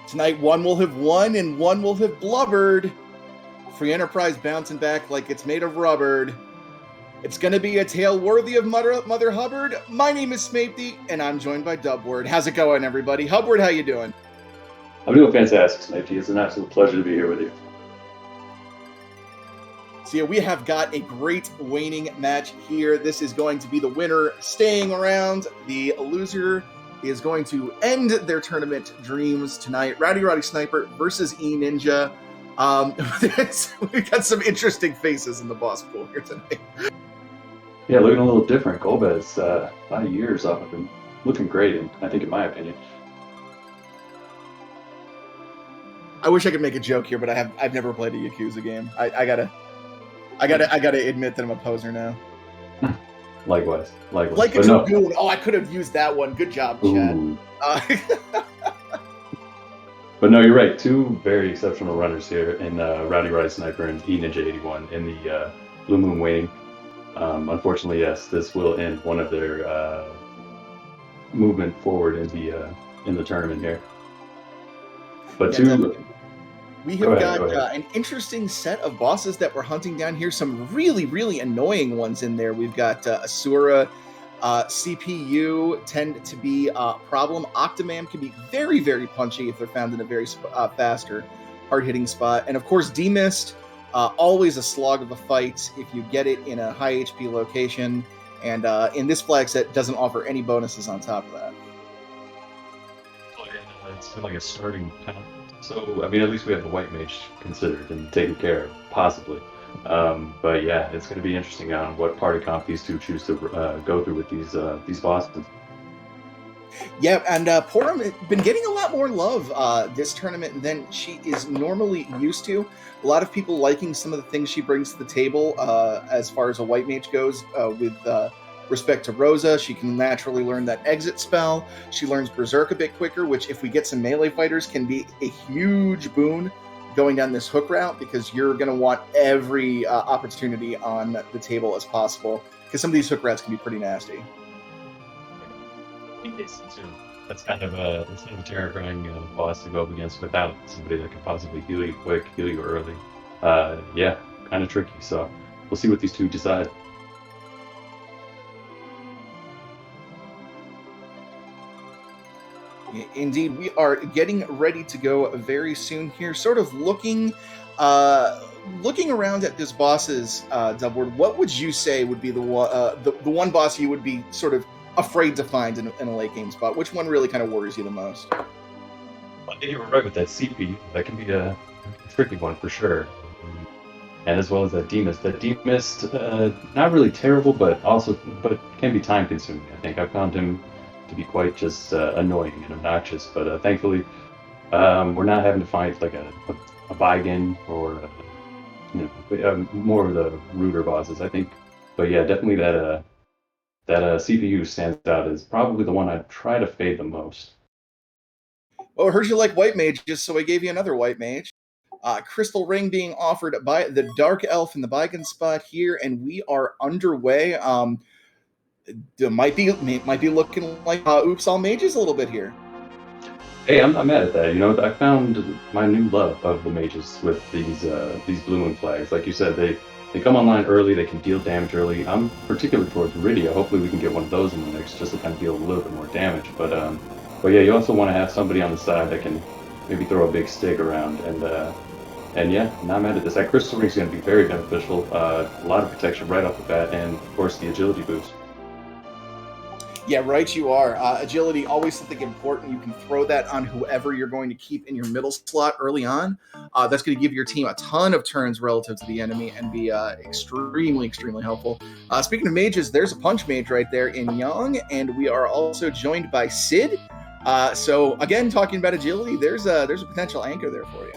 Tonight, one will have won and one will have blubbered. Free Enterprise bouncing back like it's made of rubber. It's going to be a tale worthy of Mother Hubbard. My name is Smapey, and I'm joined by Dubward. How's it going, everybody? Hubbard, how you doing? I'm doing fantastic, Smapey. It's an absolute pleasure to be here with you. So yeah, we have got a great Waning match here. This is going to be the winner staying around. The loser is going to end their tournament dreams tonight. Rowdy Roddy Sniper versus Eninja. We've got some interesting faces in the boss pool here tonight. Yeah, looking a little different. Golbez, a lot of years off of him. Looking great, I think, in my opinion. I wish I could make a joke here, but I've never played a Yakuza game. I gotta admit that I'm a poser now. Likewise. Like a Dragoon. Oh, I could have used that one. Good job, Chad. But no, you're right. Two very exceptional runners here in Rowdy Roddy Sniper and Eninja81 in the Blue Moon Waning. Unfortunately, yes, this will end one of their movement forward in the tournament here. But we have got an interesting set of bosses that we're hunting down here. Some really, really annoying ones in there. We've got Asura. CPU tend to be a problem. Octomam can be very, very punchy if they're found in a very fast or hard-hitting spot. And of course, Demist, always a slog of a fight if you get it in a high HP location. And in this flag set, doesn't offer any bonuses on top of that. Oh, yeah, it's like a starting count. So, I mean, at least we have the White Mage considered and taken care of, possibly. But yeah, it's going to be interesting on what party comp these two choose to go through with these bosses. Yeah, and Porum has been getting a lot more love this tournament than she is normally used to. A lot of people liking some of the things she brings to the table as far as a White Mage goes with respect to Rosa. She can naturally learn that exit spell. She learns Berserk a bit quicker, which if we get some melee fighters can be a huge boon going down this hook route, because you're going to want every opportunity on the table as possible, because some of these hook routes can be pretty nasty. I think that's kind of a terrifying boss to go up against without somebody that can possibly heal you quick, heal you early. Yeah, kind of tricky. So we'll see what these two decide. Indeed, we are getting ready to go very soon here. Sort of looking around at this boss's Dubward. What would you say would be the one boss you would be sort of afraid to find in a late game spot? Which one really kind of worries you the most? I think you were right with that CP. That can be a tricky one for sure. And as well as that Demist. That Demist, not really terrible, but can be time consuming. I think I found him to be quite just annoying and obnoxious, but thankfully we're not having to fight like a Vigan or more of the ruder bosses, I think. But yeah, definitely that CPU stands out as probably the one I'd try to fade the most. Well, I heard you like White Mages, so I gave you another White Mage. Crystal Ring being offered by the Dark Elf in the Vigan spot here, and we are underway. It might be looking like Oops All Mages a little bit here. Hey, I'm not mad at that. You know, I found my new love of the mages with these Blue Moon flags. Like you said, they come online early. They can deal damage early. I'm particularly towards Rydia. Hopefully, we can get one of those in the mix just to kind of deal a little bit more damage. But yeah, you also want to have somebody on the side that can maybe throw a big stick around. And yeah, not mad at this. That Crystal Ring is going to be very beneficial. A lot of protection right off the bat, and of course the agility boost. Yeah, right you are. Agility, always something important. You can throw that on whoever you're going to keep in your middle slot early on. That's going to give your team a ton of turns relative to the enemy and be extremely, extremely helpful. Speaking of mages, there's a punch mage right there in Young, and we are also joined by Sid. So again, talking about agility, there's a potential anchor there for you.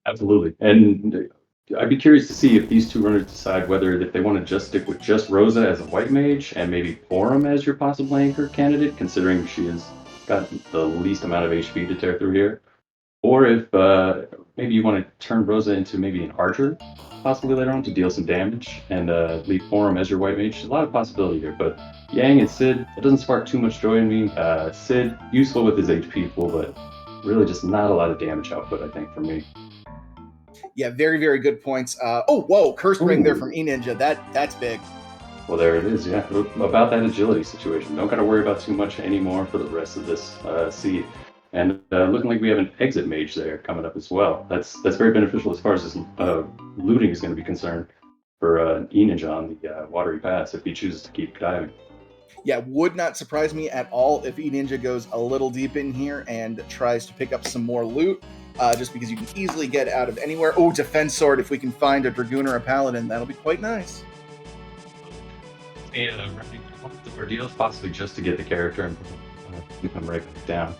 Absolutely. And I'd be curious to see if these two runners decide whether if they want to just stick with just Rosa as a White Mage and maybe Porum as your possible anchor candidate, considering she has got the least amount of HP to tear through here. Or if maybe you want to turn Rosa into maybe an archer, possibly later on, to deal some damage, and leave Porum as your White Mage. There's a lot of possibility here, but Yang and Sid, it doesn't spark too much joy in me. Sid, useful with his HP pool, but really just not a lot of damage output, I think, for me. Yeah, very, very good points. Oh, whoa, Cursed Ring there Ooh. from Eninja. That's big. Well, there it is, yeah. About that agility situation. Don't got to worry about too much anymore for the rest of this seed. And looking like we have an exit mage there coming up as well. That's very beneficial as far as this looting is going to be concerned for Eninja on the Watery Pass if he chooses to keep diving. Yeah, would not surprise me at all if Eninja goes a little deep in here and tries to pick up some more loot, just because you can easily get out of anywhere. Oh, Defense Sword, if we can find a Dragoon or a Paladin, that'll be quite nice. And the ordeals possibly just to get the character and come right back down.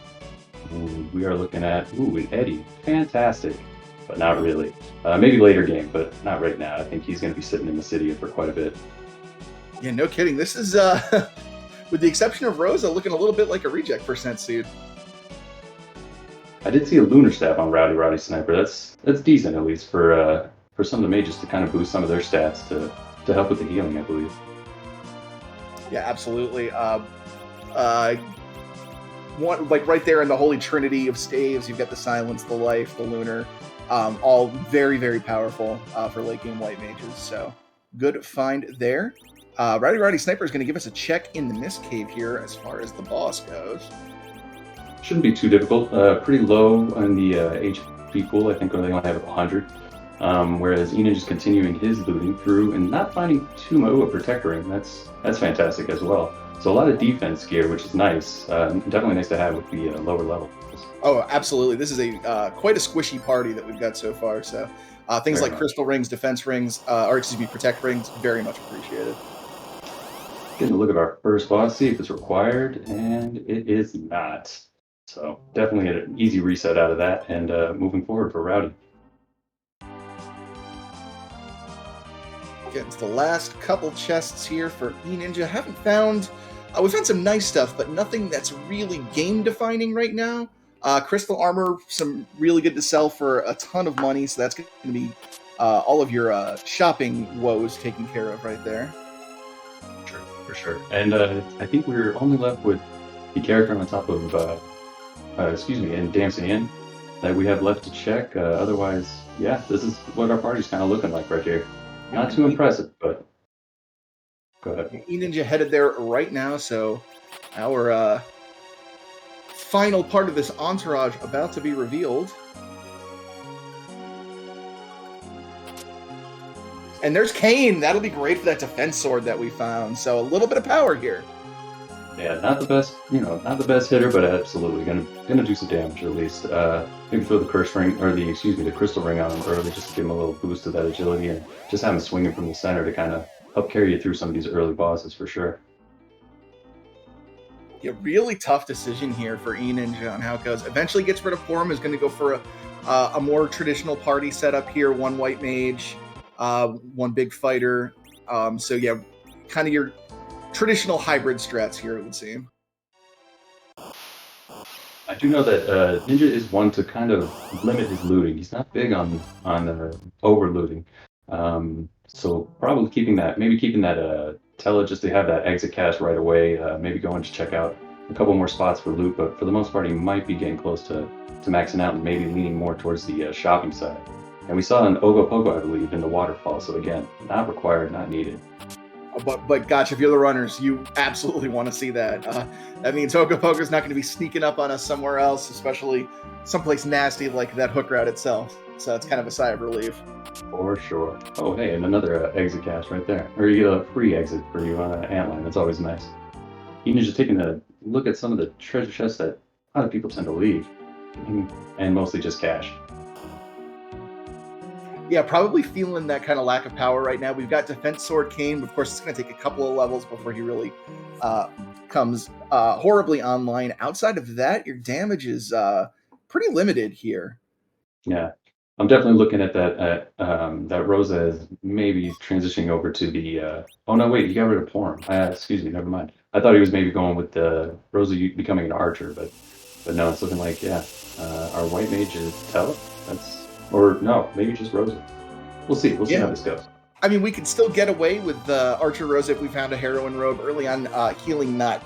Ooh, we are looking at an Eddie. Fantastic, but not really. Maybe later game, but not right now. I think he's going to be sitting in the city for quite a bit. Yeah, no kidding. This is, with the exception of Rosa, looking a little bit like a reject percent seed. I did see a Lunar Staff on Rowdy Roddy Sniper. That's decent, at least for some of the mages to kind of boost some of their stats to help with the healing, I believe. Yeah, absolutely. One, like right there in the holy trinity of staves, you've got the Silence, the Life, the Lunar, all very, very powerful for late game white mages. So good find there. Rowdy Roddy Sniper is going to give us a check in the Mist Cave here as far as the boss goes. Shouldn't be too difficult. Pretty low on the HP pool. I think they only have 100. Whereas Enon just continuing his looting through and not finding too much. A Protector Ring. That's fantastic as well. So a lot of defense gear, which is nice. Definitely nice to have with the lower levels. Oh, absolutely. This is a quite a squishy party that we've got so far. So things like Crystal Rings, Defense Rings, Protect Rings, very much appreciated. Getting a look at our first boss, see if it's required, and it is not. So definitely an easy reset out of that, and moving forward for Rowdy. Getting to the last couple chests here for Eninja. Haven't found... we found some nice stuff, but nothing that's really game-defining right now. Crystal Armor, some really good to sell for a ton of money, so that's going to be all of your shopping woes taken care of right there. Sure, for sure. And I think we're only left with the character on top of, and Dancing In that we have left to check. Otherwise, yeah, this is what our party's kind of looking like right here. Not too impressive, but go ahead. Eninja headed there right now, so our final part of this entourage about to be revealed. And there's Kane. That'll be great for that defense sword that we found. So a little bit of power here. Yeah, not the best hitter, but absolutely gonna do some damage at least. Maybe throw the curse ring or the crystal ring on him early, just to give him a little boost to that agility, and just have him swinging from the center to kind of help carry you through some of these early bosses for sure. Yeah, really tough decision here for Eninja on how it goes. Eventually gets rid of Porum, is going to go for a more traditional party setup here. One white mage, one big fighter. So yeah, kind of your traditional hybrid strats here, it would seem. I do know that Ninja is one to kind of limit his looting. He's not big on over looting. So probably keeping that Tella just to have that exit cache right away, maybe going to check out a couple more spots for loot, but for the most part he might be getting close to maxing out and maybe leaning more towards the shopping side. And we saw an Ogopogo, I believe, in the waterfall, so again, not required, not needed. But gosh, if you're the runners, you absolutely want to see that. That means Ogopogo's not going to be sneaking up on us somewhere else, especially someplace nasty like that hook route itself. So it's kind of a sigh of relief. For sure. Oh, hey, and another exit cache right there. Or you get a free exit for you on Antline. That's always nice. Even just taking a look at some of the treasure chests that a lot of people tend to leave, and mostly just cash. Yeah, probably feeling that kind of lack of power right now. We've got Defense Sword Kane, but of course it's going to take a couple of levels before he really comes horribly online. Outside of that, your damage is pretty limited here. Yeah, I'm definitely looking at that Rosa as maybe transitioning over to the. Oh no, wait, he got rid of Porum. Excuse me, never mind. I thought he was maybe going with the Rosa becoming an archer, but no, it's looking like our white mage is Tella. Or no, maybe just Rosa. We'll see. We'll see how this goes. I mean, we could still get away with Archer Rosa if we found a heroine robe early on. Healing not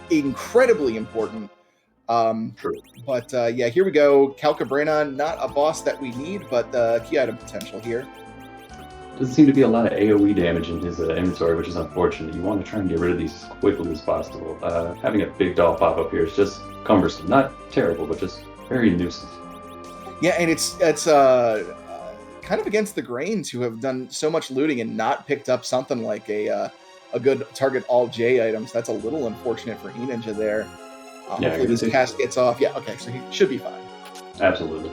incredibly important. True. But yeah, here we go. Calcabrana, not a boss that we need, but key item potential here. Doesn't seem to be a lot of AoE damage in his inventory, which is unfortunate. You want to try and get rid of these as quickly as possible. Having a big doll pop up here is just cumbersome. Not terrible, but just very nuisance. Yeah, and it's kind of against the grain to have done so much looting and not picked up something like a good target all J items. That's a little unfortunate for Eninja there. Hopefully this cast gets off. Yeah, okay, so he should be fine. Absolutely.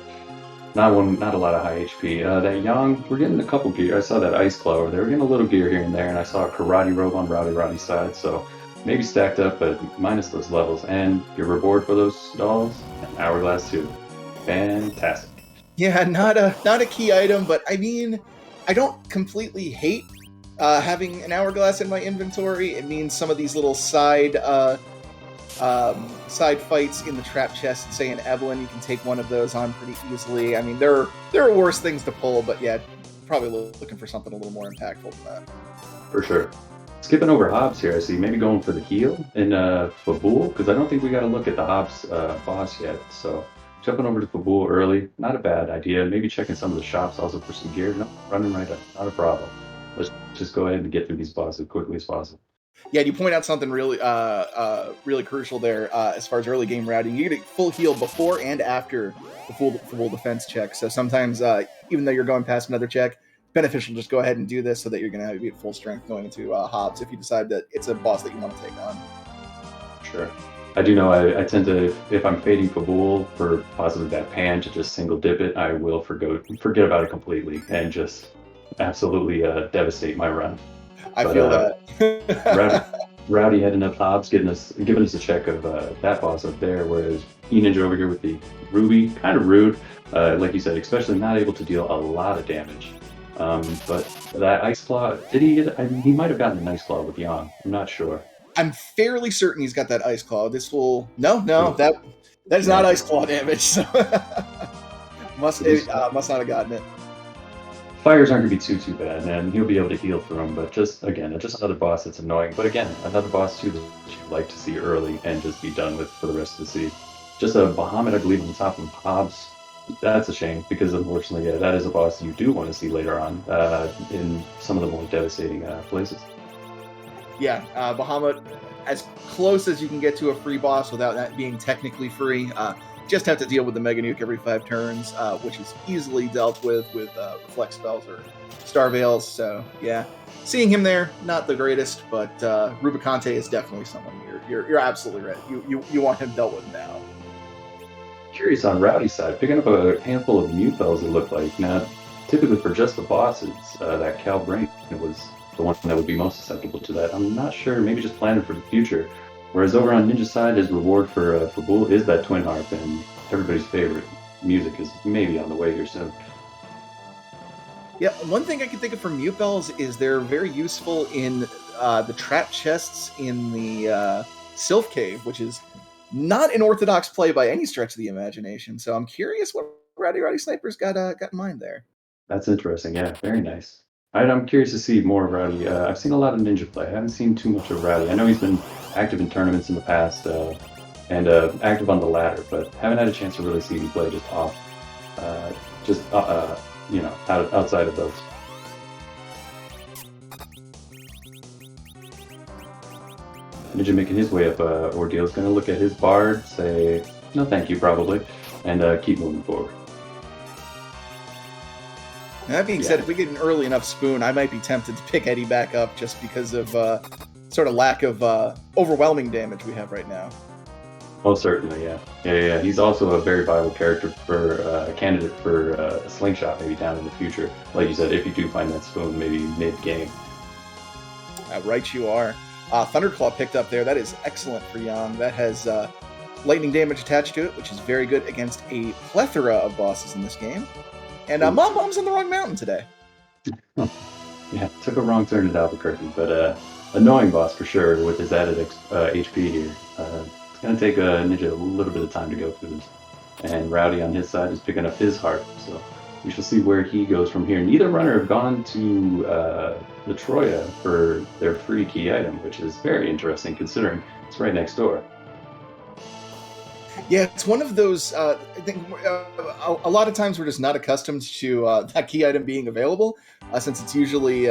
Not a lot of high HP. That Yang, we're getting a couple gear. I saw that Ice Claw over there. We're getting a little gear here and there, and I saw a Karate robe on Rowdy Roddy's side, so maybe stacked up, but minus those levels. And your reward for those dolls, an hourglass too. Fantastic. Yeah, not a key item, but I mean, I don't completely hate having an hourglass in my inventory. It means some of these little side fights in the trap chest, say in Evelyn, you can take one of those on pretty easily. I mean, there are worse things to pull, but yeah, probably looking for something a little more impactful than that. For sure. Skipping over Hobbs here, I see. Maybe going for the heal in Fabool, because I don't think we got to look at the Hobbs boss yet. So jumping over to Fabool early, not a bad idea. Maybe checking some of the shops also for some gear. No, running right up, not a problem. Let's just go ahead and get through these bosses as quickly as possible. Yeah, you point out something really crucial there as far as early game routing. You get a full heal before and after the full defense check. So sometimes, even though you're going past another check, beneficial to just go ahead and do this so that you're going to be at full strength going into Hobbs if you decide that it's a boss that you want to take on. Sure. I do know I tend to, if I'm fading Fabool for possibly that pan to just single dip it, I will forget about it completely and just absolutely devastate my run. I feel that. Rowdy had enough Hobbs giving us a check of that boss up there, whereas Eninja over here with the Ruby, kind of rude, like you said, especially not able to deal a lot of damage. But that Ice Claw, did he get? He might have gotten an Ice Claw with Yang. I'm not sure. I'm fairly certain he's got that Ice Claw. This will that is not Ice Claw damage. So must not have gotten it. Fires aren't going to be too bad, and he'll be able to heal through them, but just another boss that's annoying. But again, another boss too that you'd like to see early and just be done with for the rest of the season. Just a Bahamut, I believe, on top of Hobbs. That's a shame, because unfortunately, yeah, that is a boss you do want to see later on in some of the more devastating places. Yeah, Bahamut, as close as you can get to a free boss without that being technically free. Just have to deal with the Mega Nuke every 5 turns, which is easily dealt with Reflect Spells or Star Veils. So, yeah, seeing him there, not the greatest, but Rubicante is definitely someone you're absolutely right. You want him dealt with now. Curious on Rowdy's side, picking up a handful of Mute Bells, it looked like. Now, typically for just the bosses, that Cal Brain was the one that would be most susceptible to that. I'm not sure, maybe just planning for the future. Whereas over on Ninja's side, his reward for Bull is that Twin Harp, and everybody's favorite music is maybe on the way here soon. Yeah, one thing I can think of for Mute Bells is they're very useful in the trap chests in the Sylph Cave, which is not an orthodox play by any stretch of the imagination. So I'm curious what Rowdy Sniper's got in mind there. That's interesting. Yeah, very nice. I'm curious to see more of Rowdy. I've seen a lot of Ninja play. I haven't seen too much of Rowdy. I know he's been active in tournaments in the past and active on the ladder, but haven't had a chance to really see him play outside of those. Ninja making his way up Ordeal is going to look at his Bard, say no thank you probably, and keep moving forward. That being said, if we get an early enough spoon, I might be tempted to pick Eddie back up just because of sort of lack of overwhelming damage we have right now. Oh, certainly, yeah. He's also a very viable character for a candidate for a slingshot maybe down in the future. Like you said, if you do find that spoon, maybe mid-game. Right you are. Thunderclaw picked up there. That is excellent for Yang. That has lightning damage attached to it, which is very good against a plethora of bosses in this game. And Mom's on the wrong mountain today. Yeah, took a wrong turn at Albuquerque, but annoying boss for sure with his added HP here. It's going to take Ninja a little bit of time to go through this. And Rowdy on his side is picking up his heart, so we shall see where he goes from here. Neither runner have gone to the Troya for their free key item, which is very interesting considering it's right next door. Yeah, it's one of those. I think a lot of times we're just not accustomed to that key item being available, since it's usually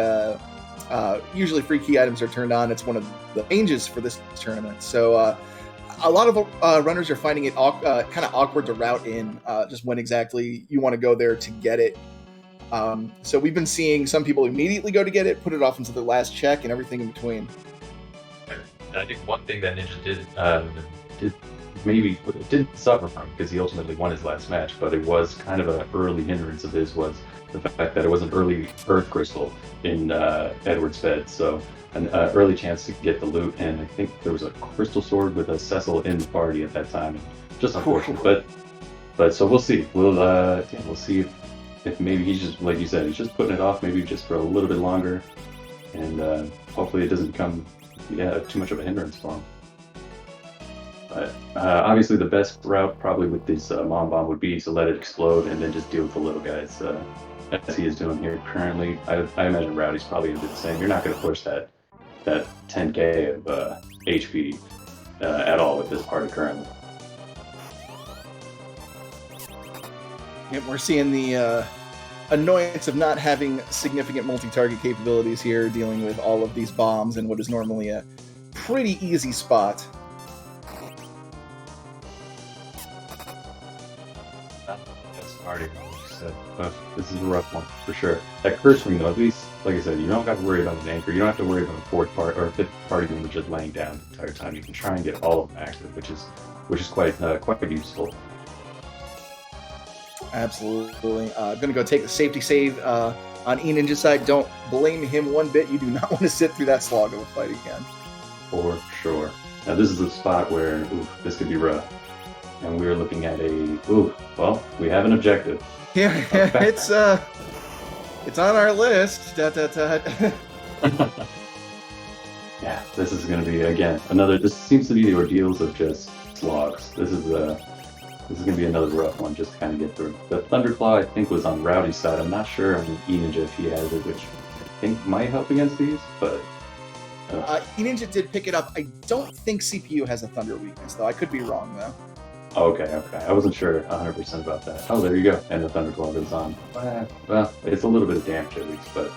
free key items are turned on. It's one of the changes for this tournament. So a lot of runners are finding it kind of awkward to route in, just when exactly you want to go there to get it. So we've been seeing some people immediately go to get it, put it off until the last check, and everything in between. I think one thing that Ninja did maybe didn't suffer from, because he ultimately won his last match, but it was kind of an early hindrance of his, was the fact that it was an early Earth Crystal in Edward's bed, so an early chance to get the loot, and I think there was a Crystal Sword with a Cecil in the party at that time. Just unfortunate, but so we'll see. We'll see if maybe he's just, like you said, he's just putting it off, maybe just for a little bit longer, and hopefully it doesn't become too much of a hindrance for him. But obviously the best route probably with this Mom Bomb would be to let it explode and then just deal with the little guys, as he is doing here currently. I imagine Rowdy's probably going to do the same. You're not going to push that 10k of HP at all with this party currently. Yep, we're seeing the annoyance of not having significant multi-target capabilities here, dealing with all of these bombs in what is normally a pretty easy spot. That's party. This is a rough one for sure. That curse ring, though, at least, like I said, you don't have to worry about an anchor. You don't have to worry about a fourth part or a fifth party member just laying down the entire time. You can try and get all of them active, which is quite useful. Absolutely. Gonna go take the safety save on Eninja's side. Don't blame him one bit. You do not want to sit through that slog of a fight again. For sure. Now this is a spot where this could be rough. And we're looking at we have an objective. Yeah, it's on our list. Yeah, this is going to be, again, this seems to be the ordeals of just slogs. This is going to be another rough one just to kind of get through. The Thunderclaw, I think, was on Rowdy's side. I'm not sure on Eninja if he has it, which I think might help against these, but... Eninja did pick it up. I don't think CPU has a Thunder weakness, though. I could be wrong, though. Okay. I wasn't sure 100% about that. Oh, there you go. And the Thunderclaw goes on. Well, it's a little bit of damage at least, but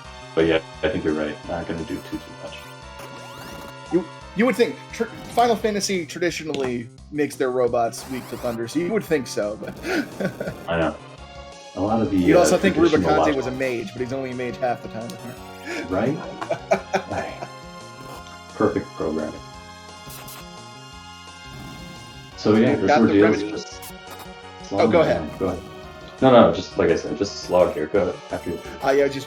yeah, I think you're right. Not going to do too much. You would think Final Fantasy traditionally makes their robots weak to thunder, so you would think so. But I know. A lot of the. You'd also think Rubicante was a mage, but he's only a mage half the time. Right? Perfect programming. So yeah, there's ordeals. Go ahead. Go ahead. No, just like I said, just a slog here. Go ahead, after you.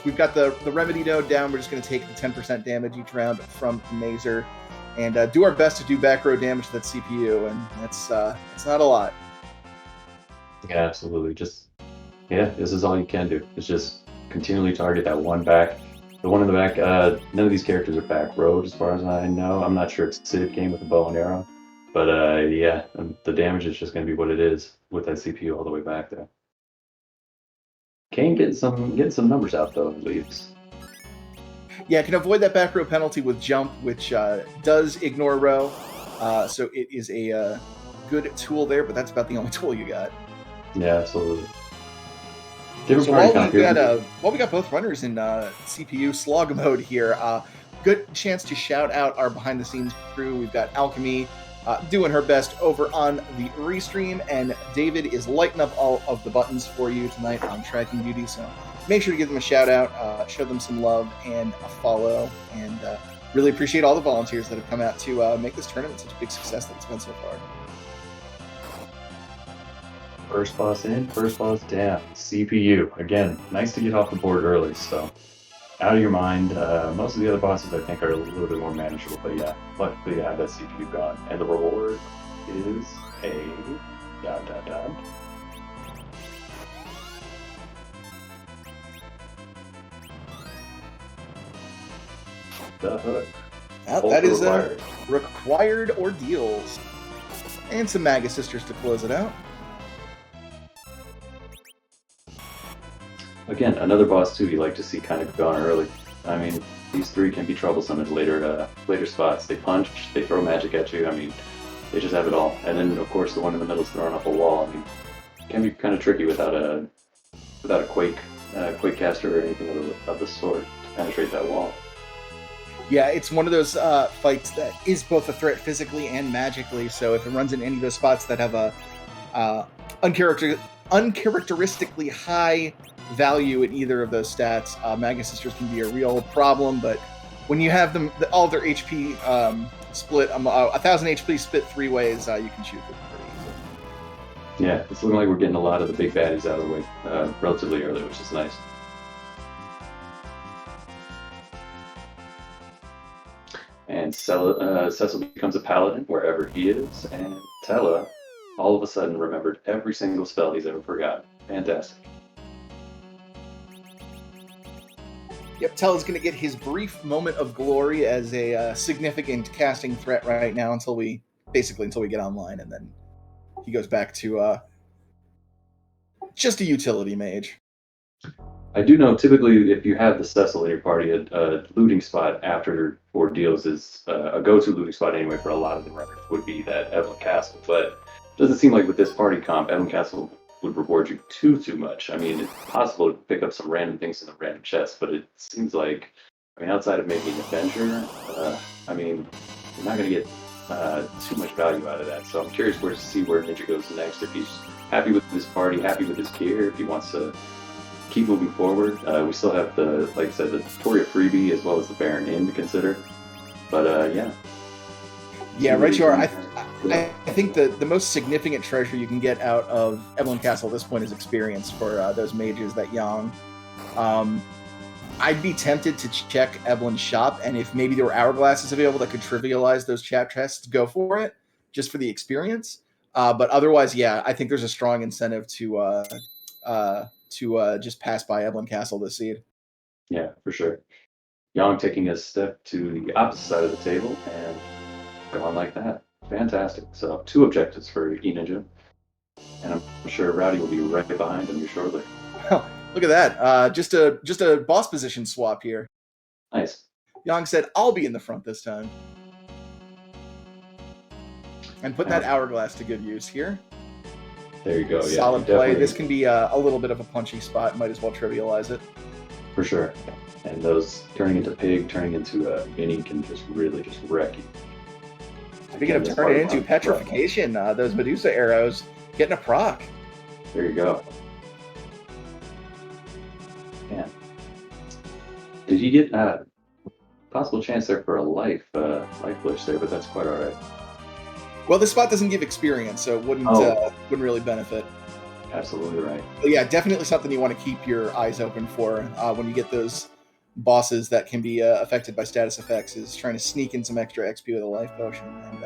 We've got the remedy node down. We're just going to take the 10% damage each round from Mazer, and do our best to do back row damage to that CPU, and it's not a lot. Yeah, absolutely. This is all you can do. It's just continually target that one back. The one in the back, none of these characters are back road as far as I know. I'm not sure it's a Civ game with a bow and arrow. But the damage is just going to be what it is with that CPU all the way back there. Kane getting some numbers out though, at least. Yeah, can avoid that back row penalty with jump, which does ignore row. So it is a good tool there, but that's about the only tool you got. Yeah, absolutely. While we got both runners in CPU slog mode here, good chance to shout out our behind the scenes crew. We've got Alchemy doing her best over on the restream, and David is lighting up all of the buttons for you tonight on tracking duty. So make sure to give them a shout out, show them some love and a follow, and really appreciate all the volunteers that have come out to make this tournament such a big success that it's been so far. First boss in, first boss down. CPU. Again, nice to get off the board early, so out of your mind. Most of the other bosses I think are a little bit more manageable, but yeah, luckily I have that CPU gone. And the reward is a ... The hook. That is required ordeals. And some Maga Sisters to close it out. Again, another boss too you like to see kind of gone early. I mean, these three can be troublesome at later spots. They punch, they throw magic at you. I mean, they just have it all. And then, of course, the one in the middle is throwing up a wall. I mean, it can be kind of tricky without a quake caster or anything of the sort to penetrate that wall. Yeah, it's one of those fights that is both a threat physically and magically. So if it runs in any of those spots that have a uncharacteristically high value in either of those stats, Magus Sisters can be a real problem. But when you have them, all their HP split, 1,000 HP split 3 ways, you can shoot them pretty easily. Yeah, it's looking like we're getting a lot of the big baddies out of the way relatively early, which is nice. And Cecil becomes a paladin wherever he is, and Tella all of a sudden remembered every single spell he's ever forgotten. Fantastic. Yep, Tella's going to get his brief moment of glory as a significant casting threat right now until we get online, and then he goes back to just a utility mage. I do know typically if you have the Cecil in your party, a looting spot after ordeals is a go-to looting spot anyway for a lot of the runners would be that Evelyn Castle. But it doesn't seem like with this party comp, Evelyn Castle would reward you too much. I mean, it's possible to pick up some random things in the random chest, but it seems like, I mean, outside of maybe an Avenger, I mean, you're not going to get too much value out of that. So I'm curious to see where Ninja goes next. If he's happy with his party, happy with his gear, if he wants to keep moving forward. We still have the, like I said, the Toria freebie as well as the Baron Inn to consider. But yeah. Yeah, right you are. I think the most significant treasure you can get out of Evelyn Castle at this point is experience for those mages that young. I'd be tempted to check Evelyn's shop, and if maybe there were hourglasses available that could trivialize those chat chests, go for it, just for the experience. But otherwise, yeah, I think there's a strong incentive to just pass by Evelyn Castle this seed. Yeah, for sure. Yang taking a step to the opposite side of the table and going like that. Fantastic. So 2 objectives for Eninja. And I'm sure Rowdy will be right behind him shortly. Well, look at that. Just a boss position swap here. Nice. Yang said, I'll be in the front this time. And put that hourglass to good use here. There you go. Yeah, solid play. This can be a little bit of a punchy spot. Might as well trivialize it. For sure. And those turning into pig, turning into mini can just really just wreck you. Speaking of turning into petrification, those Medusa arrows getting a proc. There you go. Man. Did he get possible chance there for a life glitch there, but that's quite all right. Well, this spot doesn't give experience, so it wouldn't really benefit. Absolutely right. But yeah, definitely something you want to keep your eyes open for when you get those bosses that can be affected by status effects, is trying to sneak in some extra XP with a life potion. And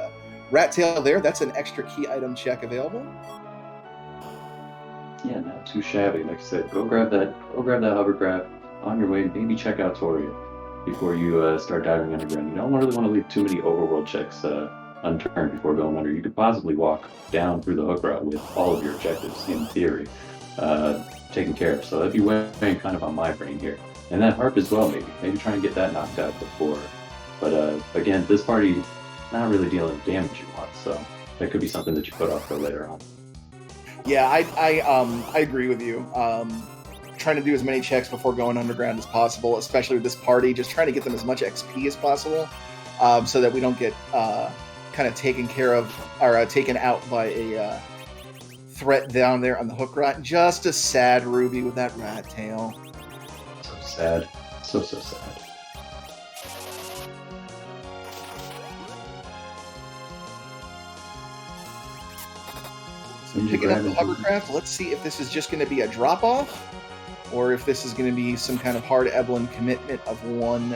Rat Tail there, that's an extra key item check available. Yeah, not too shabby. Like I said, go grab that hovercraft on your way. Maybe check out Toria before you start diving underground. You don't really want to leave too many overworld checks unturned before going under. You could possibly walk down through the hook route with all of your objectives, in theory, taken care of. So that'd be weighing kind of on my brain here. And that harp as well, maybe try and get that knocked out before. But again, this party not really dealing with damage you want, so that could be something that you put off for later on. Yeah, I agree with you. Trying to do as many checks before going underground as possible, especially with this party, just trying to get them as much XP as possible, so that we don't get kind of taken care of or taken out by a threat down there on the hook rat. Just a sad Ruby with that rat tail. So sad. So sad. So picking up the hovercraft, let's see if this is just going to be a drop-off, or if this is going to be some kind of hard Evelyn commitment of one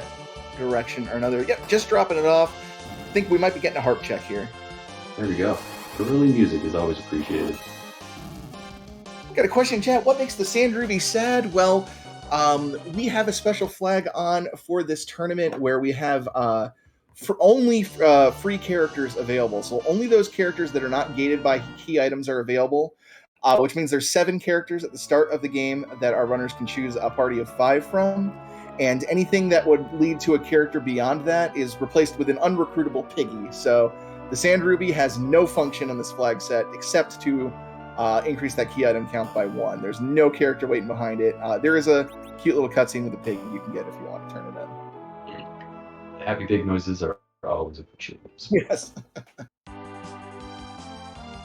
direction or another. Yep, just dropping it off. I think we might be getting a harp check here. There we go. Early music is always appreciated. Got a question in chat. What makes the Sand Ruby sad? Well, we have a special flag on for this tournament where we have only free characters available. So only those characters that are not gated by key items are available, which means there's 7 characters at the start of the game that our runners can choose a party of 5 from. And anything that would lead to a character beyond that is replaced with an unrecruitable piggy. So The Sand Ruby has no function on this flag set except to increase that key item count by 1. There's no character waiting behind it. There is a cute little cutscene with a pig you can get if you want to turn it in. The happy pig noises are always appreciated. Yes.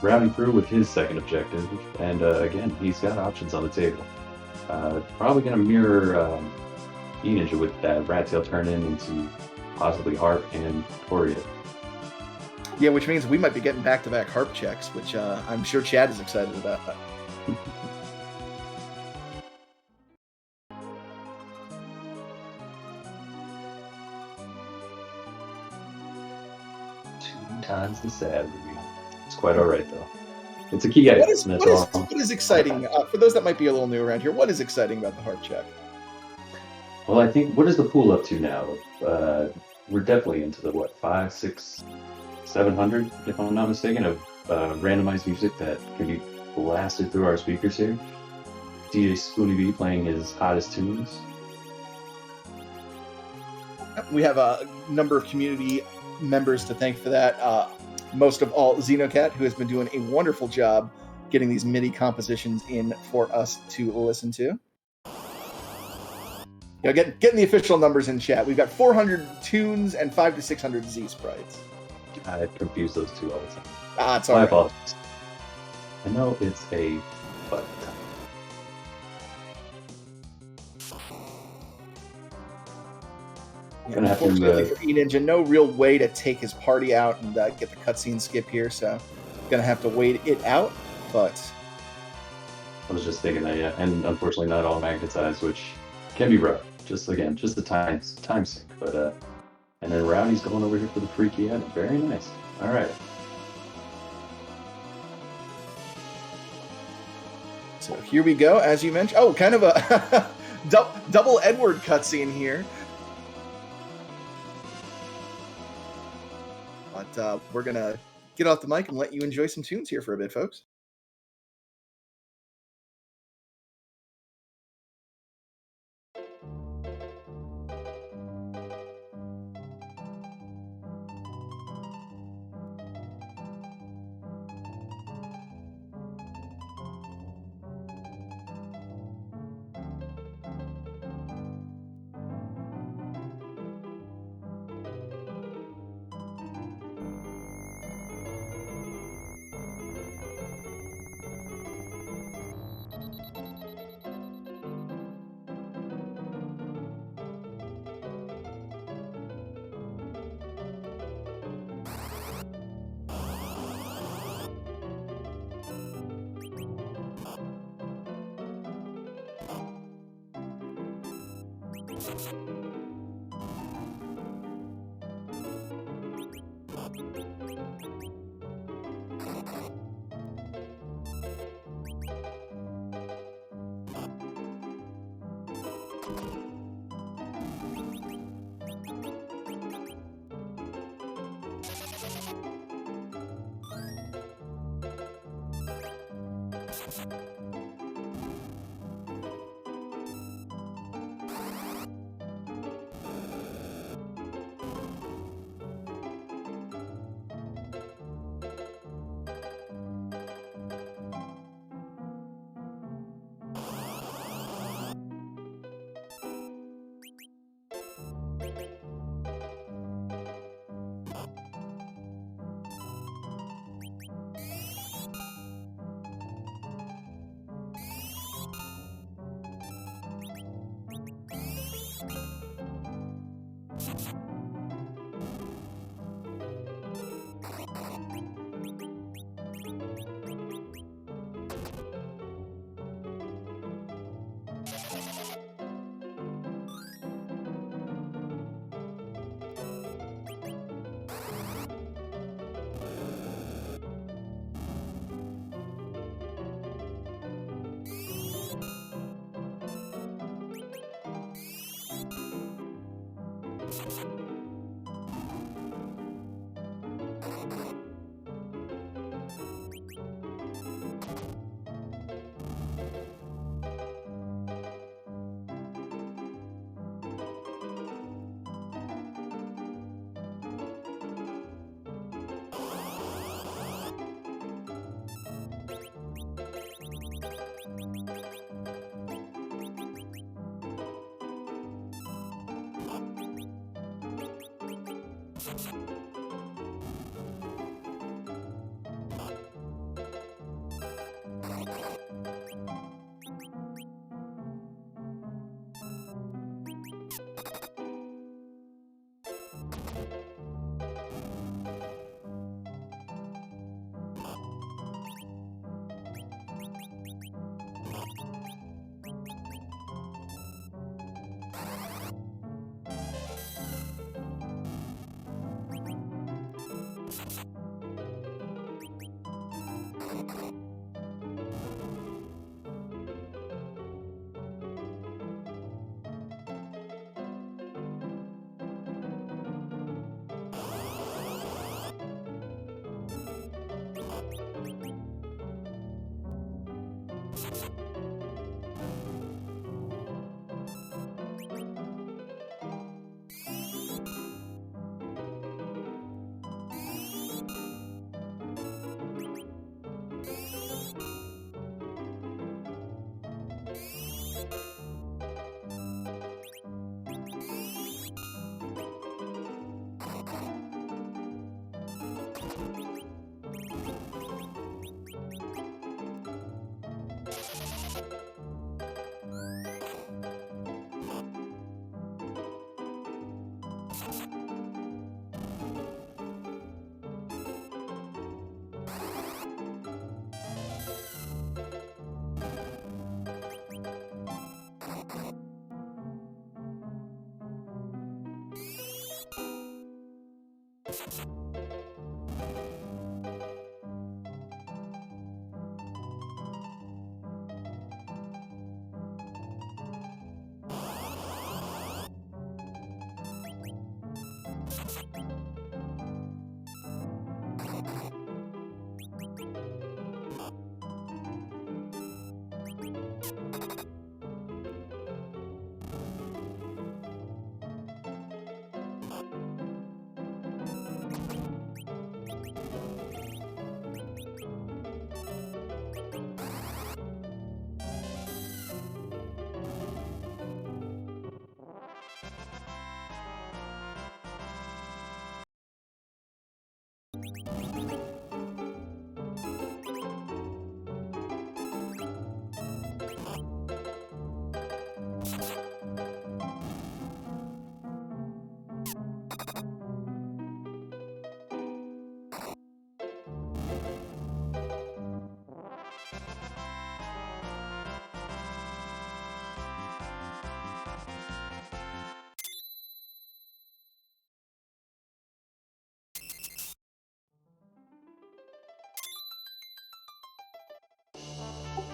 Rounding through with his second objective, and again, he's got options on the table. Probably going to mirror Eninja with that rat tail turn in into possibly Harp and Toriad. Yeah, which means we might be getting back-to-back Harp checks, which I'm sure Chad is excited about. 2 times the salary. It's quite alright, though. It's a key item. What is exciting, for those that might be a little new around here, what is exciting about the Harp check? Well, I think, what is the pool up to now? We're definitely into the, 5, 6, 700, if I'm not mistaken, of randomized music that can be blasted through our speakers here. DJ Spoony B playing his hottest tunes. We have a number of community members to thank for that. Most of all, Xenocat, who has been doing a wonderful job getting these MIDI compositions in for us to listen to. You know, getting the official numbers in chat. We've got 400 tunes and 500 to 600 Z sprites. I confuse those two all the time. It's all right. Apologies. I know it's a but. Yeah, unfortunately for Eninja, no real way to take his party out and get the cutscene skip here, so gonna have to wait it out. But I was just thinking that, yeah, and unfortunately not all magnetized, which can be rough. Just the time sync, but and then Rowdy's going over here for the freaky item. Very nice. All right. So here we go, as you mentioned. Oh, kind of a double Edward cutscene here. But we're going to get off the mic and let you enjoy some tunes here for a bit, folks.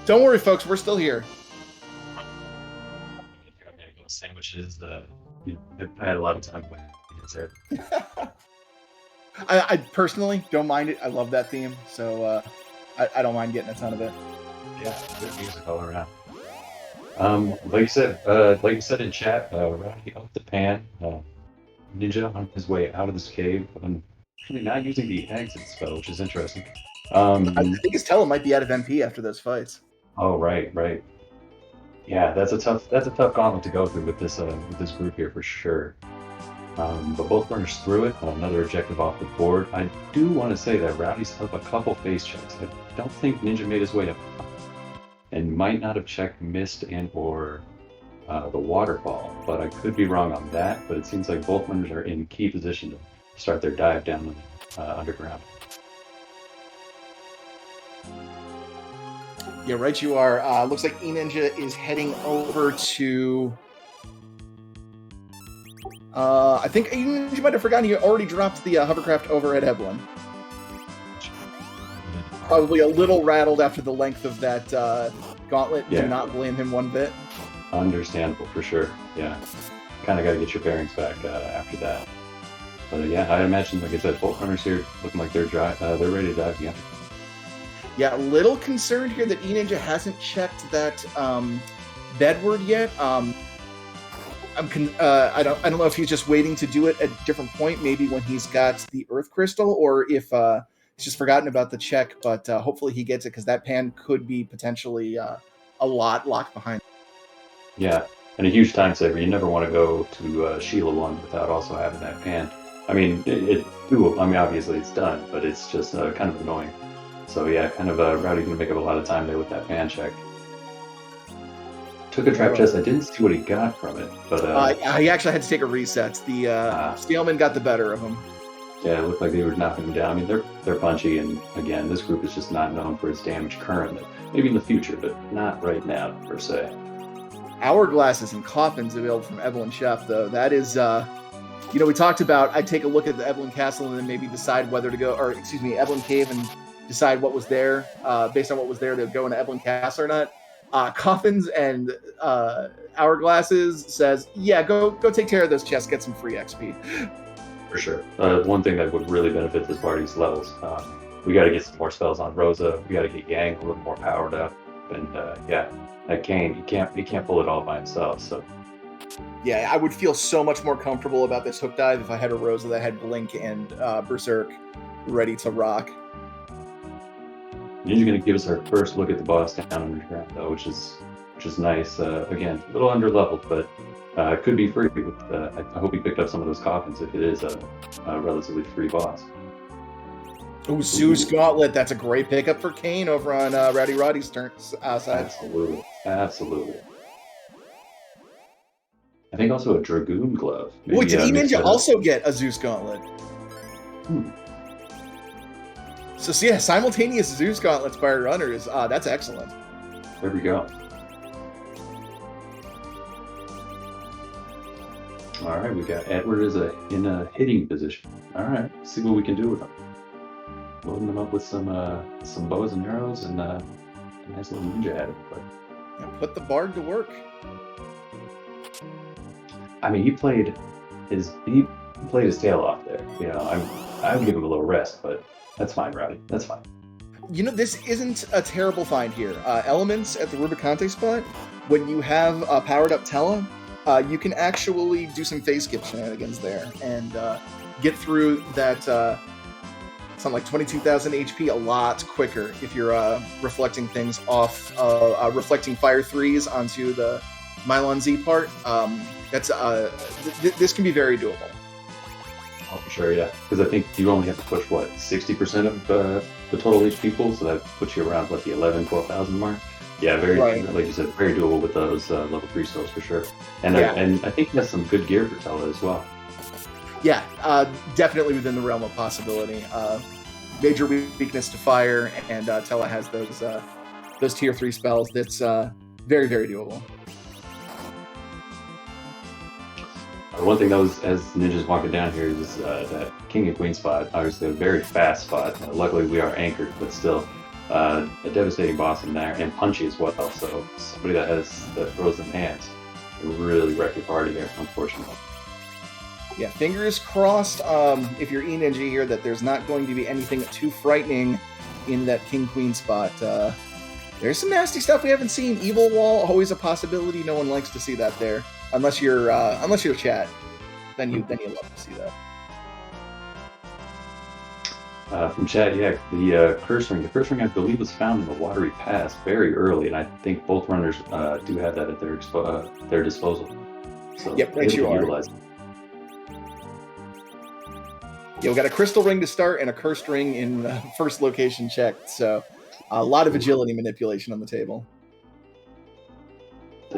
Don't worry, folks. We're still here. Sandwiches. I had a lot of time with it. I personally don't mind it. I love that theme, so I don't mind getting a ton of it. Yeah, good music all around. Like you said in chat, Rowdy up the pan. Ninja on his way out of this cave. Actually not using the exit spell, which is interesting. I think his Tele might be out of MP after those fights. Oh, right. Yeah, that's a tough gauntlet to go through with this group here for sure. But both runners through it. Another objective off the board. I do want to say that Rowdy's up a couple face checks. I don't think Ninja made his way to, and might not have checked Mist and or the waterfall. But I could be wrong on that. But it seems like both runners are in key position to start their dive down underground. Yeah, right you are. Looks like Eninja is heading over to... I think Eninja might have forgotten he already dropped the hovercraft over at Evelyn. Probably a little rattled after the length of that gauntlet. Yeah. Do not blame him one bit. Understandable, for sure. Yeah. Kind of got to get your bearings back after that. But yeah, I imagine, like I said, both runners here looking like they're ready to dive again. Yeah, a little concerned here that Eninja hasn't checked that bedward yet. I don't know if he's just waiting to do it at a different point, maybe when he's got the Earth Crystal, or if he's just forgotten about the check. But hopefully he gets it, because that pan could be potentially a lot locked behind. Yeah, and a huge time saver. You never want to go to Sheila 1 without also having that pan. I mean, obviously it's done, but it's just kind of annoying. So yeah, kind of Rowdy gonna make up a lot of time there with that pan check. Took a trap chest. I didn't see what he got from it, but he actually had to take a reset. The Steelman got the better of him. Yeah, it looked like they were knocking him down. I mean, they're punchy, and again, this group is just not known for its damage currently. Maybe in the future, but not right now per se. Hourglasses and coffins available from Evelyn Chef, though. That is, we talked about I'd take a look at the Evelyn Castle and then maybe decide whether to go, or excuse me, Evelyn Cave, and decide what was there, based on what was there, to go into Evelyn Castle or not. Coffins and Hourglasses says, yeah, go take care of those chests, get some free XP. For sure. One thing that would really benefit this party's levels. We got to get some more spells on Rosa. We got to get Yang a little more powered up, and that Kane, he can't pull it all by himself. So yeah, I would feel so much more comfortable about this hook dive if I had a Rosa that had Blink and Berserk ready to rock. Ninja going to give us our first look at the boss down underground, though, which is which is nice. Again, a little under-leveled, but it could be free. With, I hope he picked up some of those coffins if it is a relatively free boss. Oh, Zeus Gauntlet. That's a great pickup for Kane over on Rowdy Roddy's side. Absolutely. Absolutely. I think also a Dragoon Glove. Maybe, Wait, did Eninja also get a Zeus Gauntlet? So yeah, simultaneous Zeus Gauntlets by runners. That's excellent. There we go. All right, we got Edward in a hitting position. All right, see what we can do with him. Loading them up with some bows and arrows and a nice little ninja head. Yeah, put the bard to work. I mean, he played his tail off there. You know, I would give him a little rest, but that's fine, Rowdy. That's fine. You know, this isn't a terrible find here. Elements at the Rubicante spot. When you have powered up Tella, you can actually do some phase skip shenanigans there and get through that. Something like 22,000 HP a lot quicker if you're reflecting things off, reflecting fire 3s onto the Mylon Z part. This can be very doable. Oh, for sure, yeah. Because I think you only have to push, 60% of the total HP pool, so that puts you around, the 11,000, 12,000 mark. Yeah, like you said, very doable with those level 3 spells for sure. And I think he has some good gear for Tella as well. Yeah, definitely within the realm of possibility. Major weakness to fire, and Tella has those tier 3 spells. That's very, very doable. One thing that was, as Ninja's walking down here, is that King and Queen spot. Obviously, a very fast spot. Luckily, we are anchored, but still a devastating boss in there, and punchy as well. So somebody that throws them hands can really wreck your party here, unfortunately. Yeah, fingers crossed, if you're Eninja here, that there's not going to be anything too frightening in that King-Queen spot. There's some nasty stuff we haven't seen. Evil Wall, always a possibility. No one likes to see that there. Unless you're chat. Then you love to see that. From chat, yeah, the curse ring. The curse ring, I believe, was found in the Watery Pass very early, and I think both runners do have that at their disposal. So yep, right you are. Yeah, we got a crystal ring to start and a cursed ring in the first location checked, so a lot of agility manipulation on the table.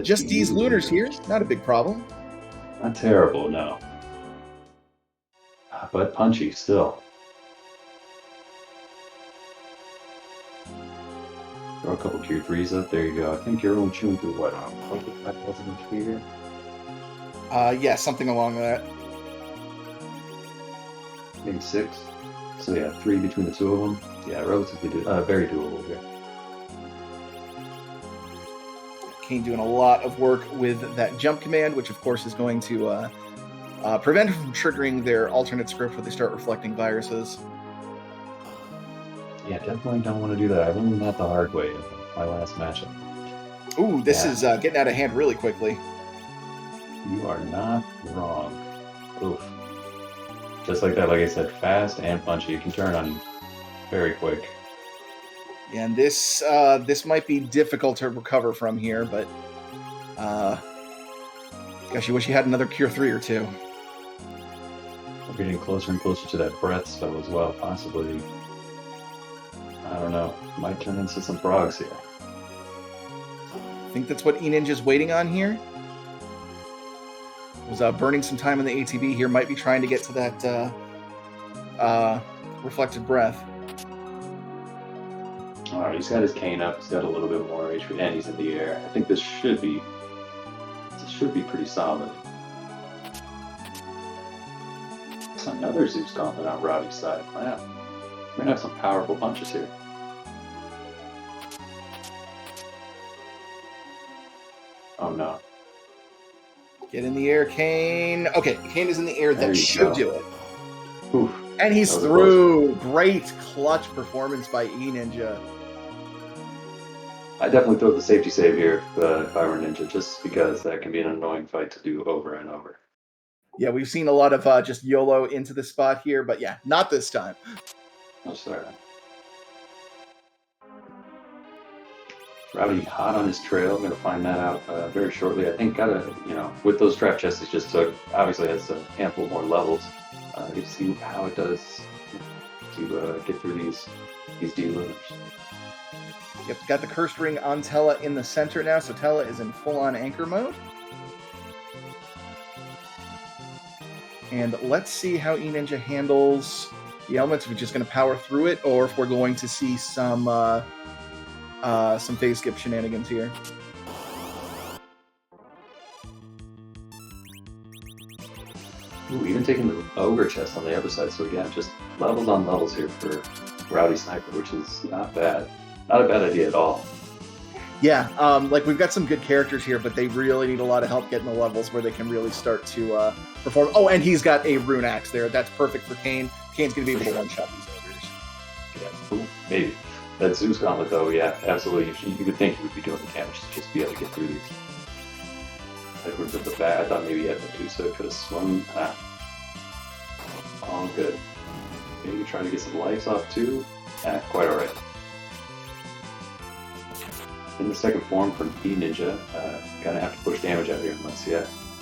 Just these lunars here, not a big problem. Not terrible, no. But punchy still. Throw a couple tier 3s up, there you go. I think you're only chewing through what, 25,000 HP here? Yeah, something along that. Maybe 6. So yeah, 3 between the two of them. Yeah, relatively very doable here. Kane doing a lot of work with that jump command, which of course is going to prevent him from triggering their alternate script when they start reflecting viruses. Yeah, definitely don't want to do that. I learned that the hard way in my last matchup. Ooh, this is getting out of hand really quickly. You are not wrong. Oof. Just like that, like I said, fast and punchy. You can turn on very quick. Yeah, and this might be difficult to recover from here, but gosh, you wish you had another Cure 3 or 2. We're getting closer and closer to that breath spell as well, possibly. I don't know. Might turn into some frogs here. I think that's what Eninja's waiting on here. Was burning some time in the ATB here. Might be trying to get to that reflected breath. All right, he's got his cane up. He's got a little bit more HP, and he's in the air. I think this should be pretty solid. Another Zeus Gauntlet on Rowdy's side. Wow, we're gonna have some powerful punches here. Oh no. Get in the air, Kane. Okay, Kane is in the air. That should do it. Oof. And he's through. Great clutch performance by Eninja. I definitely throw the safety save here if I were Ninja, just because that can be an annoying fight to do over and over. Yeah, we've seen a lot of just YOLO into the spot here, but yeah, not this time. Oh, sorry. Rowdy hot on his trail. I'm gonna find that out very shortly. I think with those trap chests he just took, obviously has a handful more levels. You see how it does to get through these D-looters. Yep, got the cursed ring on Tella in the center now, so Tella is in full-on anchor mode. And let's see how Eninja handles the elements. If we're just going to power through it, or if we're going to see some phase skip shenanigans here. Ooh, even taking the ogre chest on the other side. So again, just levels on levels here for Rowdy Sniper, which is not bad. Not a bad idea at all. Yeah, like we've got some good characters here, but they really need a lot of help getting the levels where they can really start to perform. Oh, and he's got a rune axe there. That's perfect for Kane. Kane's going to be able to one-shot these ogres. Yeah, ooh, maybe. That Zeus gauntlet, though, yeah, absolutely. You would think he would be doing the damage to just be able to get through these. Edwards at the back. I thought maybe he had Medusa, could have swung. All good. Maybe trying to get some lives off too. Quite alright. In the second form from Eninja, gonna have to push damage out here unless,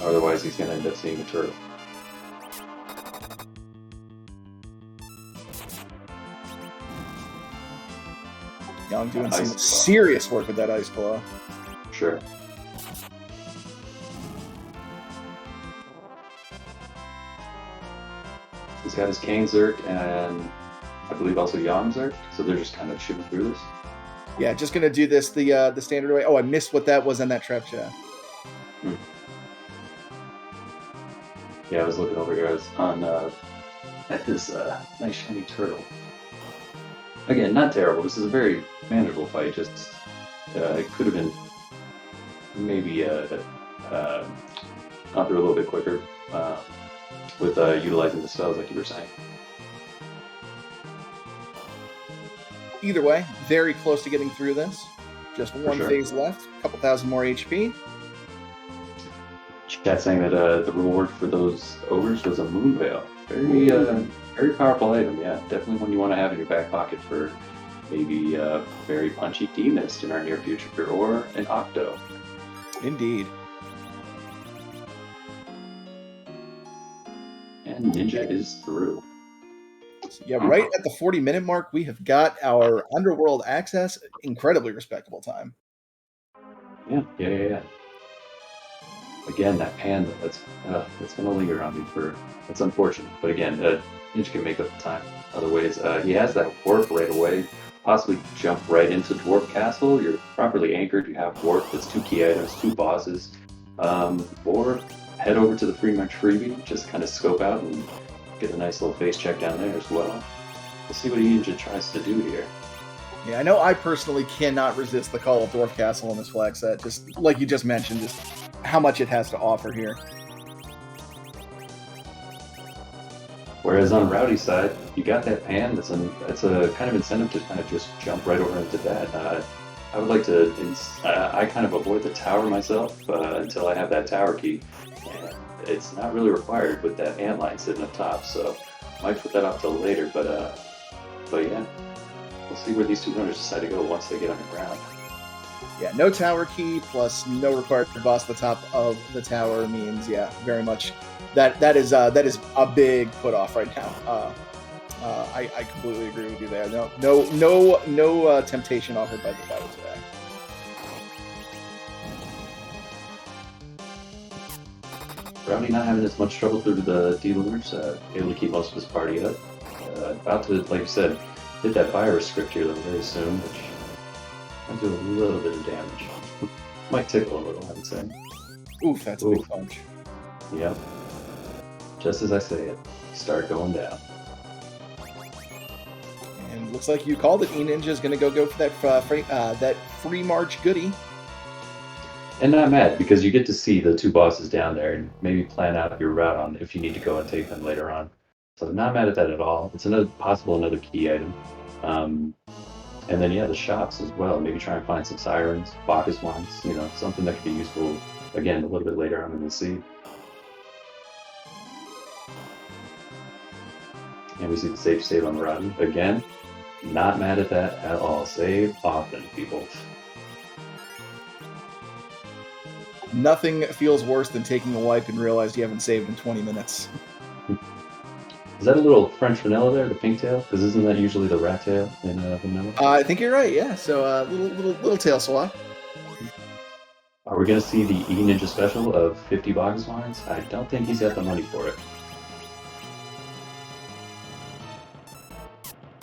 otherwise he's gonna end up seeing a turtle. Yeah, I'm doing some serious work with that Ice Claw. Sure. He's got his Kane Zerk and I believe also Yom Zerk, so they're just kind of shooting through this. Yeah, just gonna do this the standard way. Oh, I missed what that was on that trap shaft. Yeah, I was looking over here. I was on at this nice shiny turtle. Again, not terrible. This is a very manageable fight. Just it could have been maybe gone through a little bit quicker with utilizing the spells, like you were saying. Either way, very close to getting through this. Just one sure. phase left, a couple thousand more HP. Chat saying that the reward for those ogres was a moon veil. Very very powerful item, yeah. Definitely one you want to have in your back pocket for maybe a very punchy demist in our near future, or an octo. Indeed. And Ninja is through. Yeah, right at the 40-minute mark, we have got our Underworld access. Incredibly respectable time. Yeah. Again, that panda, that's going to linger on me for... That's unfortunate. But again, Ninja can make up the time other ways. He has that warp right away. Possibly jump right into Dwarf Castle. You're properly anchored. You have warp. That's 2 key items, 2 bosses. Or head over to the free match freebie. Just kind of scope out and get a nice little face check down there as well. We'll see what Eninja tries to do here. Yeah, I know I personally cannot resist the call of Dwarf Castle in this flag set. Just like you just mentioned, just how much it has to offer here. Whereas on Rowdy's side, you got that pan. That's a kind of incentive to kind of just jump right over into that. I would like to. I kind of avoid the tower myself until I have that tower key. And it's not really required with that antline sitting up top, so might put that off till later. But yeah, we'll see where these two runners decide to go once they get underground. Yeah, no tower key plus no required boss at the top of the tower means, yeah, very much that is a big put off right now. I completely agree with you there. No temptation offered by the tower today. Rowdy not having as much trouble through the D-Lunars, able to keep most of his party up. About to, like you said, hit that virus script here very soon, which might do a little bit of damage. Might tickle a little, I would say. Oof, that's a big punch. Yep. Just as I say it, start going down. And looks like you called it. Eninja is going to go for that free march goodie. And not mad, because you get to see the 2 bosses down there and maybe plan out your route on if you need to go and take them later on. So not mad at that at all. It's another key item. And then the shops as well. Maybe try and find some sirens, Bacchus ones, something that could be useful again a little bit later on in the scene. And we see the safe save on Roddy again. Not mad at that at all. Save often, people. Nothing feels worse than taking a wipe and realize you haven't saved in 20 minutes. Is that a little French vanilla there, the pink tail? Because isn't that usually the rat tail in vanilla? I think you're right. Yeah. So little tail swap. Are we going to see the Eninja special of 50 box wines? I don't think he's got the money for it.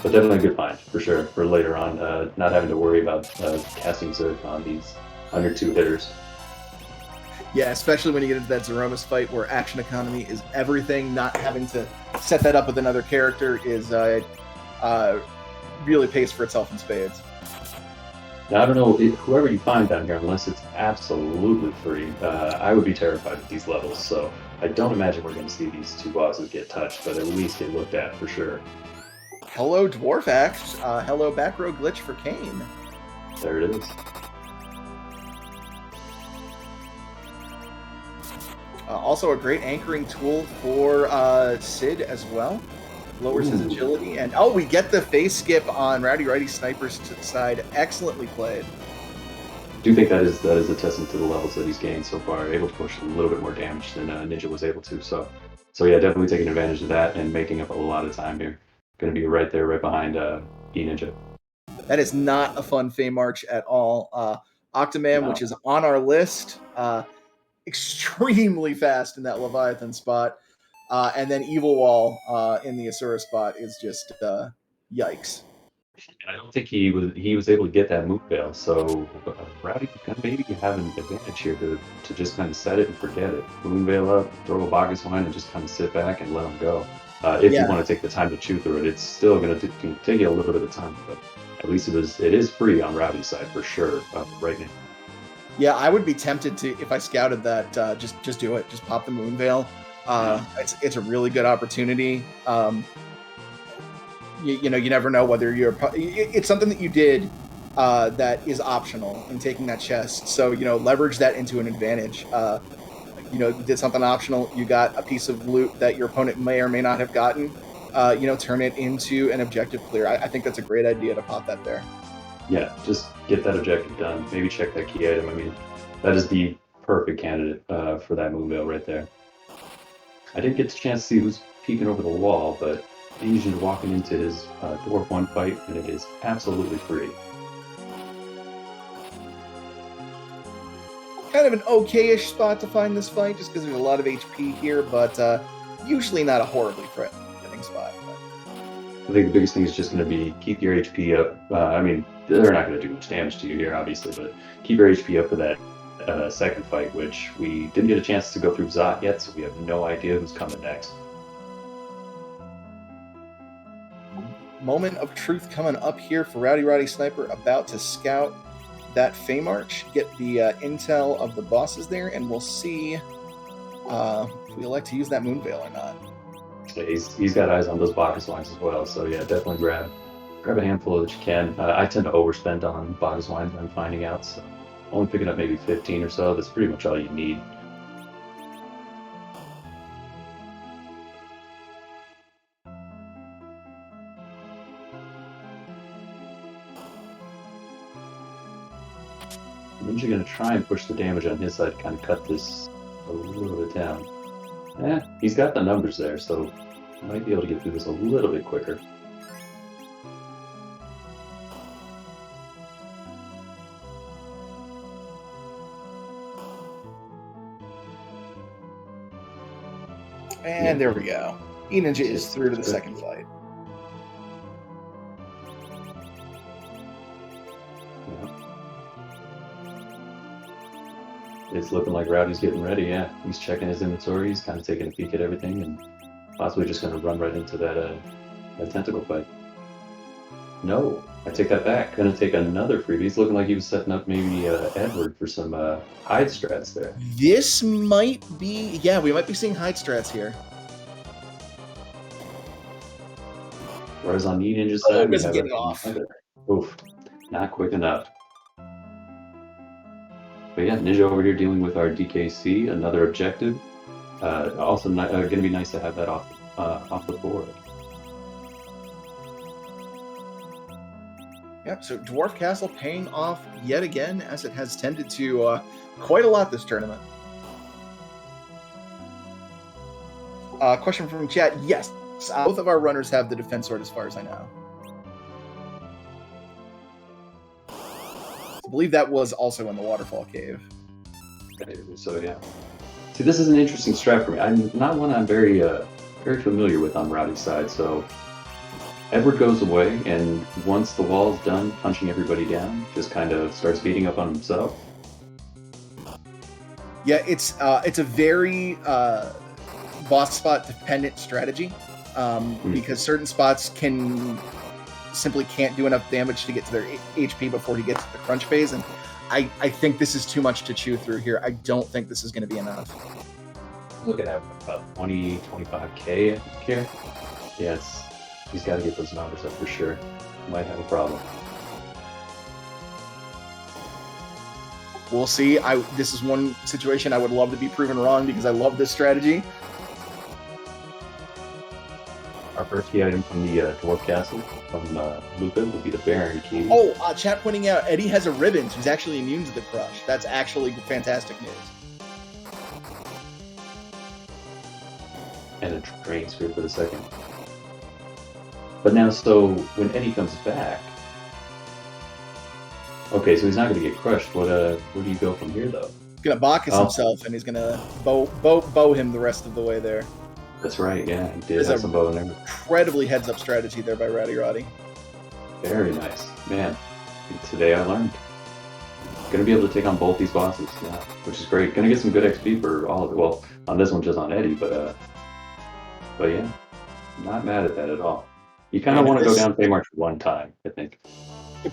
But definitely a good find, for sure, for later on, not having to worry about casting Zerg on these under 2 hitters. Yeah, especially when you get into that Zeromus fight where action economy is everything. Not having to set that up with another character is really pays for itself in spades. Now, I don't know, whoever you find down here, unless it's absolutely free, I would be terrified at these levels, so I don't imagine we're going to see these 2 bosses get touched, but at least get looked at for sure. Hello, Dwarf Axe. Hello, back row glitch for Kane. There it is. Also a great anchoring tool for Sid as well. Lowers his agility. And we get the face skip on Rowdy Roddy Sniper's side. Excellently played. I do think that is a testament to the levels that he's gained so far. Able to push a little bit more damage than Ninja was able to. So yeah, definitely taking advantage of that and making up a lot of time here. Going to be right there, right behind Eninja. That is not a fun Fey March at all. Octoman, which is on our list, extremely fast in that Leviathan spot. And then Evil Wall in the Asura spot is just yikes. I don't think he was able to get that move veil, so Rowdy could maybe have an advantage here to just kind of set it and forget it. Moon veil up, throw a Bacchus wine, and just kind of sit back and let him go. If you want to take the time to chew through it, it's still going to take you a little bit of time, but at least it is free on Rowdy's side for sure right now. Yeah, I would be tempted to, if I scouted that, just do it. Just pop the Moon Veil. It's a really good opportunity. You never know whether it's something that you did that is optional in taking that chest. So, leverage that into an advantage. You did something optional. You got a piece of loot that your opponent may or may not have gotten. Turn it into an objective clear. I think that's a great idea to pop that there. Yeah, just get that objective done. Maybe check that key item. I mean, that is the perfect candidate for that Moon Veil right there. I didn't get the chance to see who's peeking over the wall, but he's just walking into his Dwarf 1 fight, and it is absolutely free. Kind of an okay-ish spot to find this fight, just because there's a lot of HP here, but usually not a horribly threatening spot. I think the biggest thing is just going to be keep your HP up. I mean, they're not going to do much damage to you here, obviously, but keep your HP up for that second fight, which we didn't get a chance to go through Zot yet, so we have no idea who's coming next. Moment of truth coming up here for Rowdy Roddy Sniper, about to scout that Fey March, get the intel of the bosses there, and we'll see if we elect to use that Moon Veil or not. Yeah, he's got eyes on those Bacchus wines as well, so yeah, definitely grab a handful that you can. I tend to overspend on Bacchus wines when I'm finding out, so only picking up maybe 15 or so. That's pretty much all you need. Ninja going to try and push the damage on his side, kind of cut this a little bit down. He's got the numbers there, so he might be able to get through this a little bit quicker. And there we go. Eninja is through to the second fight. It's looking like Rowdy's getting ready, yeah. He's checking his inventory, he's kind of taking a peek at everything, and possibly just going to run right into that tentacle fight. No, I take that back. Going to take another freebie. He's looking like he was setting up maybe Edward for some hide strats there. This might be... Yeah, we might be seeing hide strats here. Whereas on the Ninja side, we have get it off. Oof, not quick enough. But yeah, Ninja over here dealing with our DKC, another objective. Also, going to be nice to have that off the board. Yep, so Dwarf Castle paying off yet again, as it has tended to quite a lot this tournament. Question from chat. Yes, both of our runners have the defense sword as far as I know. I believe that was also in the waterfall cave. So yeah. See, this is an interesting strat for me. I'm not one I'm very familiar with on Rowdy's side. So Edward goes away, and once the wall's done punching everybody down, just kind of starts beating up on himself. Yeah, it's a very boss spot dependent strategy because certain spots simply can't do enough damage to get to their HP before he gets to the crunch phase, and I think this is too much to chew through here. I don't think this is going to be enough. Look at that, about 25k I think here. Yes, he's got to get those numbers up for sure. Might have a problem. We'll see. This is one situation I would love to be proven wrong because I love this strategy. Our first key item from the Dwarf Castle from Lupin will be the Baron key. Oh, chat pointing out Eddie has a ribbon, so he's actually immune to the crush. That's actually fantastic news. And a drain sphere for the second. But now, so when Eddie comes back, okay, so he's not going to get crushed. Where do you go from here, though? He's going to Bacchus himself, and he's going to bow him the rest of the way there. That's right, yeah, he did have some bow in there. Incredibly heads-up strategy there by Rowdy Roddy. Very nice. Man, today I learned. Going to be able to take on both these bosses, yeah, which is great. Going to get some good XP for all of it. Well, on this one, just on Eddie, but yeah, not mad at that at all. You kind of want to go down Feymarch one time, I think.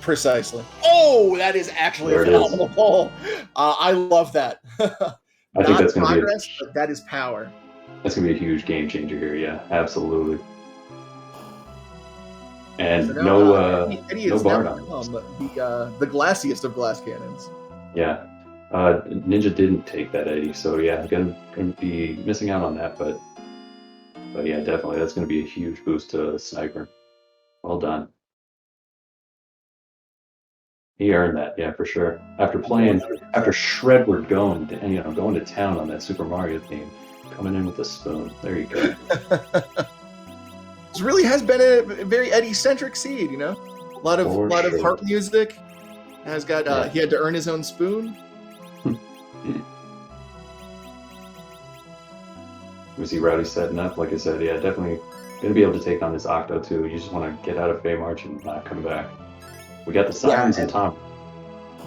Precisely. Oh, that is actually a phenomenal pull. I love that. I think that's going to be but that is power. That's going to be a huge game changer here, yeah, absolutely. And so no Bard on the glassiest of glass cannons. Yeah, Ninja didn't take that Eddie, so yeah, going to be missing out on that, but yeah, definitely, that's going to be a huge boost to Sniper. Well done. He earned that, yeah, for sure. After Shredward going to town on that Super Mario theme, coming in with a spoon. There you go. This really has been a very Eddie-centric seed, you know. A lot of harp music. Has got he had to earn his own spoon. We see Rowdy setting up. Like I said, yeah, definitely gonna be able to take on this Octo too. You just want to get out of Feymarch and not come back. We got the Sirens and Tom.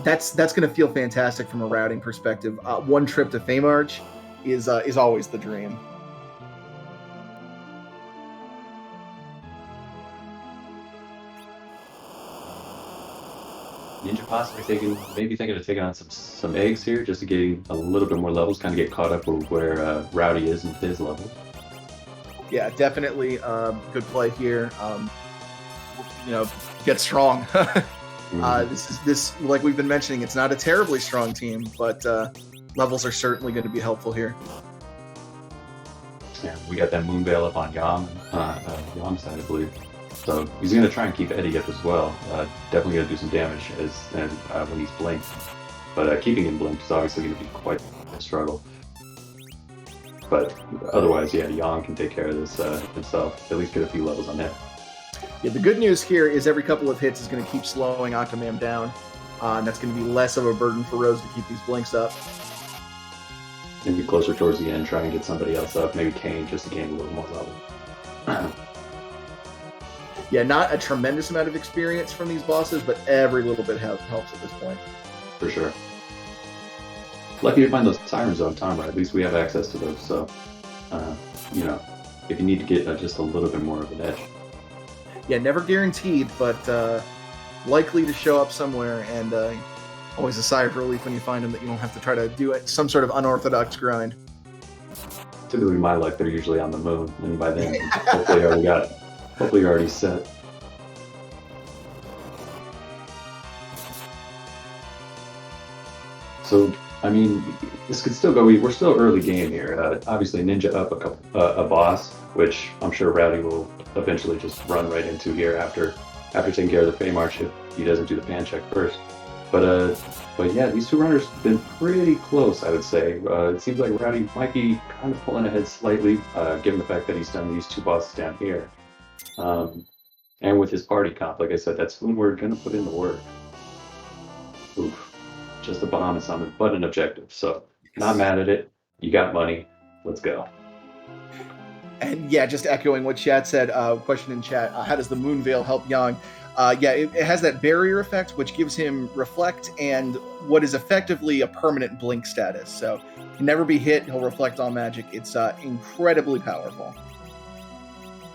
That's going to feel fantastic from a routing perspective. One trip to Feymarch is always the dream. Ninja possibly thinking of taking on some eggs here, just to gain a little bit more levels, kind of get caught up with where Rowdy is in his level. Yeah, definitely good play here. Get strong. This like we've been mentioning, it's not a terribly strong team, but levels are certainly going to be helpful here. Yeah, we got that Moonveil up on Yam's side, I believe. So he's going to try and keep Eddie up as well. Definitely going to do some damage when he's blinked. But keeping him blinked is obviously going to be quite a struggle. But otherwise, yeah, Yang can take care of this himself. At least get a few levels on him. Yeah, the good news here is every couple of hits is going to keep slowing Octomam down. And that's going to be less of a burden for Rose to keep these blinks up. Maybe closer towards the end, try and get somebody else up. Maybe Kane, just to gain a little more level. Yeah, not a tremendous amount of experience from these bosses, but every little bit helps at this point. For sure. Lucky to find those sirens on Tom, right? At least we have access to those, so, if you need to get just a little bit more of an edge. Yeah, never guaranteed, but likely to show up somewhere, and always a sigh of relief when you find them that you don't have to try to do some sort of unorthodox grind. Typically in my life, they're usually on the moon, and by then, hopefully I already got it. Hopefully you're already set. So, I mean, this could still go. We're still early game here. Obviously, Ninja up a boss, which I'm sure Rowdy will eventually just run right into here after taking care of the Feymarch if he doesn't do the pan check first. But yeah, these two runners have been pretty close, I would say. It seems like Rowdy might be kind of pulling ahead slightly, given the fact that he's done these two bosses down here. And with his party comp, like I said, that's when we're going to put in the work. Oof. Just a bomb is on it, but an objective. So, not mad at it. You got money. Let's go. And yeah, just echoing what Chad said, question in chat, how does the Moon Veil help Yang? Yeah, it has that barrier effect, which gives him reflect and what is effectively a permanent blink status. So he can never be hit, he'll reflect all magic. It's incredibly powerful.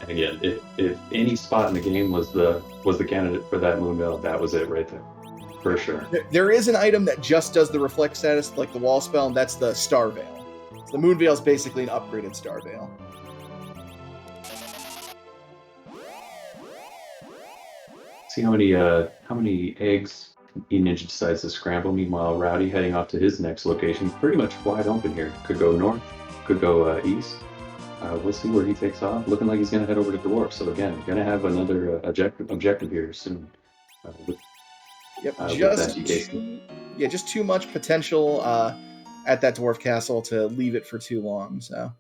And again, if any spot in the game was the candidate for that Moon Veil, that was it right there. For sure. There is an item that just does the reflect status, like the wall spell, and that's the Star Veil. So the Moon Veil is basically an upgraded Star Veil. See how many eggs Eninja decides to scramble. Meanwhile, Rowdy heading off to his next location, pretty much wide open here. Could go north, could go east. We'll see where he takes off. Looking like he's going to head over to Dwarf. So again, going to have another objective here soon. Yep, just too much potential at that Dwarf Castle to leave it for too long. So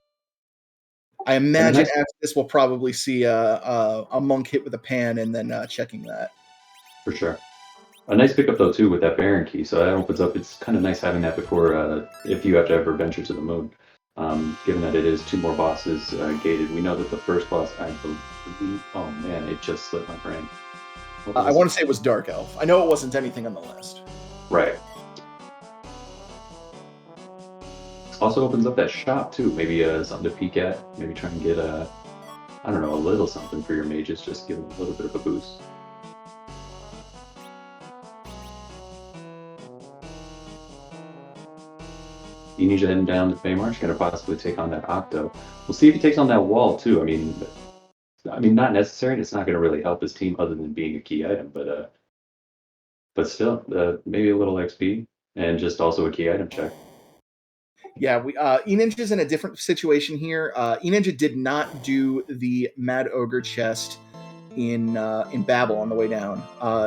I imagine after this we'll probably see a monk hit with a pan and then checking that. For sure. A nice pickup though too with that Baron key. So that opens up. It's kind of nice having that before if you have to ever venture to the moon. Given that it is two more bosses gated, we know that the first boss, I believe. Oh man, it just slipped my brain. I want to say it was Dark Elf. I know it wasn't anything on the list. Right. Also opens up that shop too. Maybe something to peek at. Maybe try and get I don't know, a little something for your mages. Just give them a little bit of a boost. Eninja heading down to Feymarch, going to possibly take on that Octo. We'll see if he takes on that wall too. I mean, not necessary. It's not going to really help his team other than being a key item, but still, maybe a little XP and just also a key item check. Yeah, Eninja's in a different situation here. Eninja did not do the Mad Ogre chest in Babel on the way down,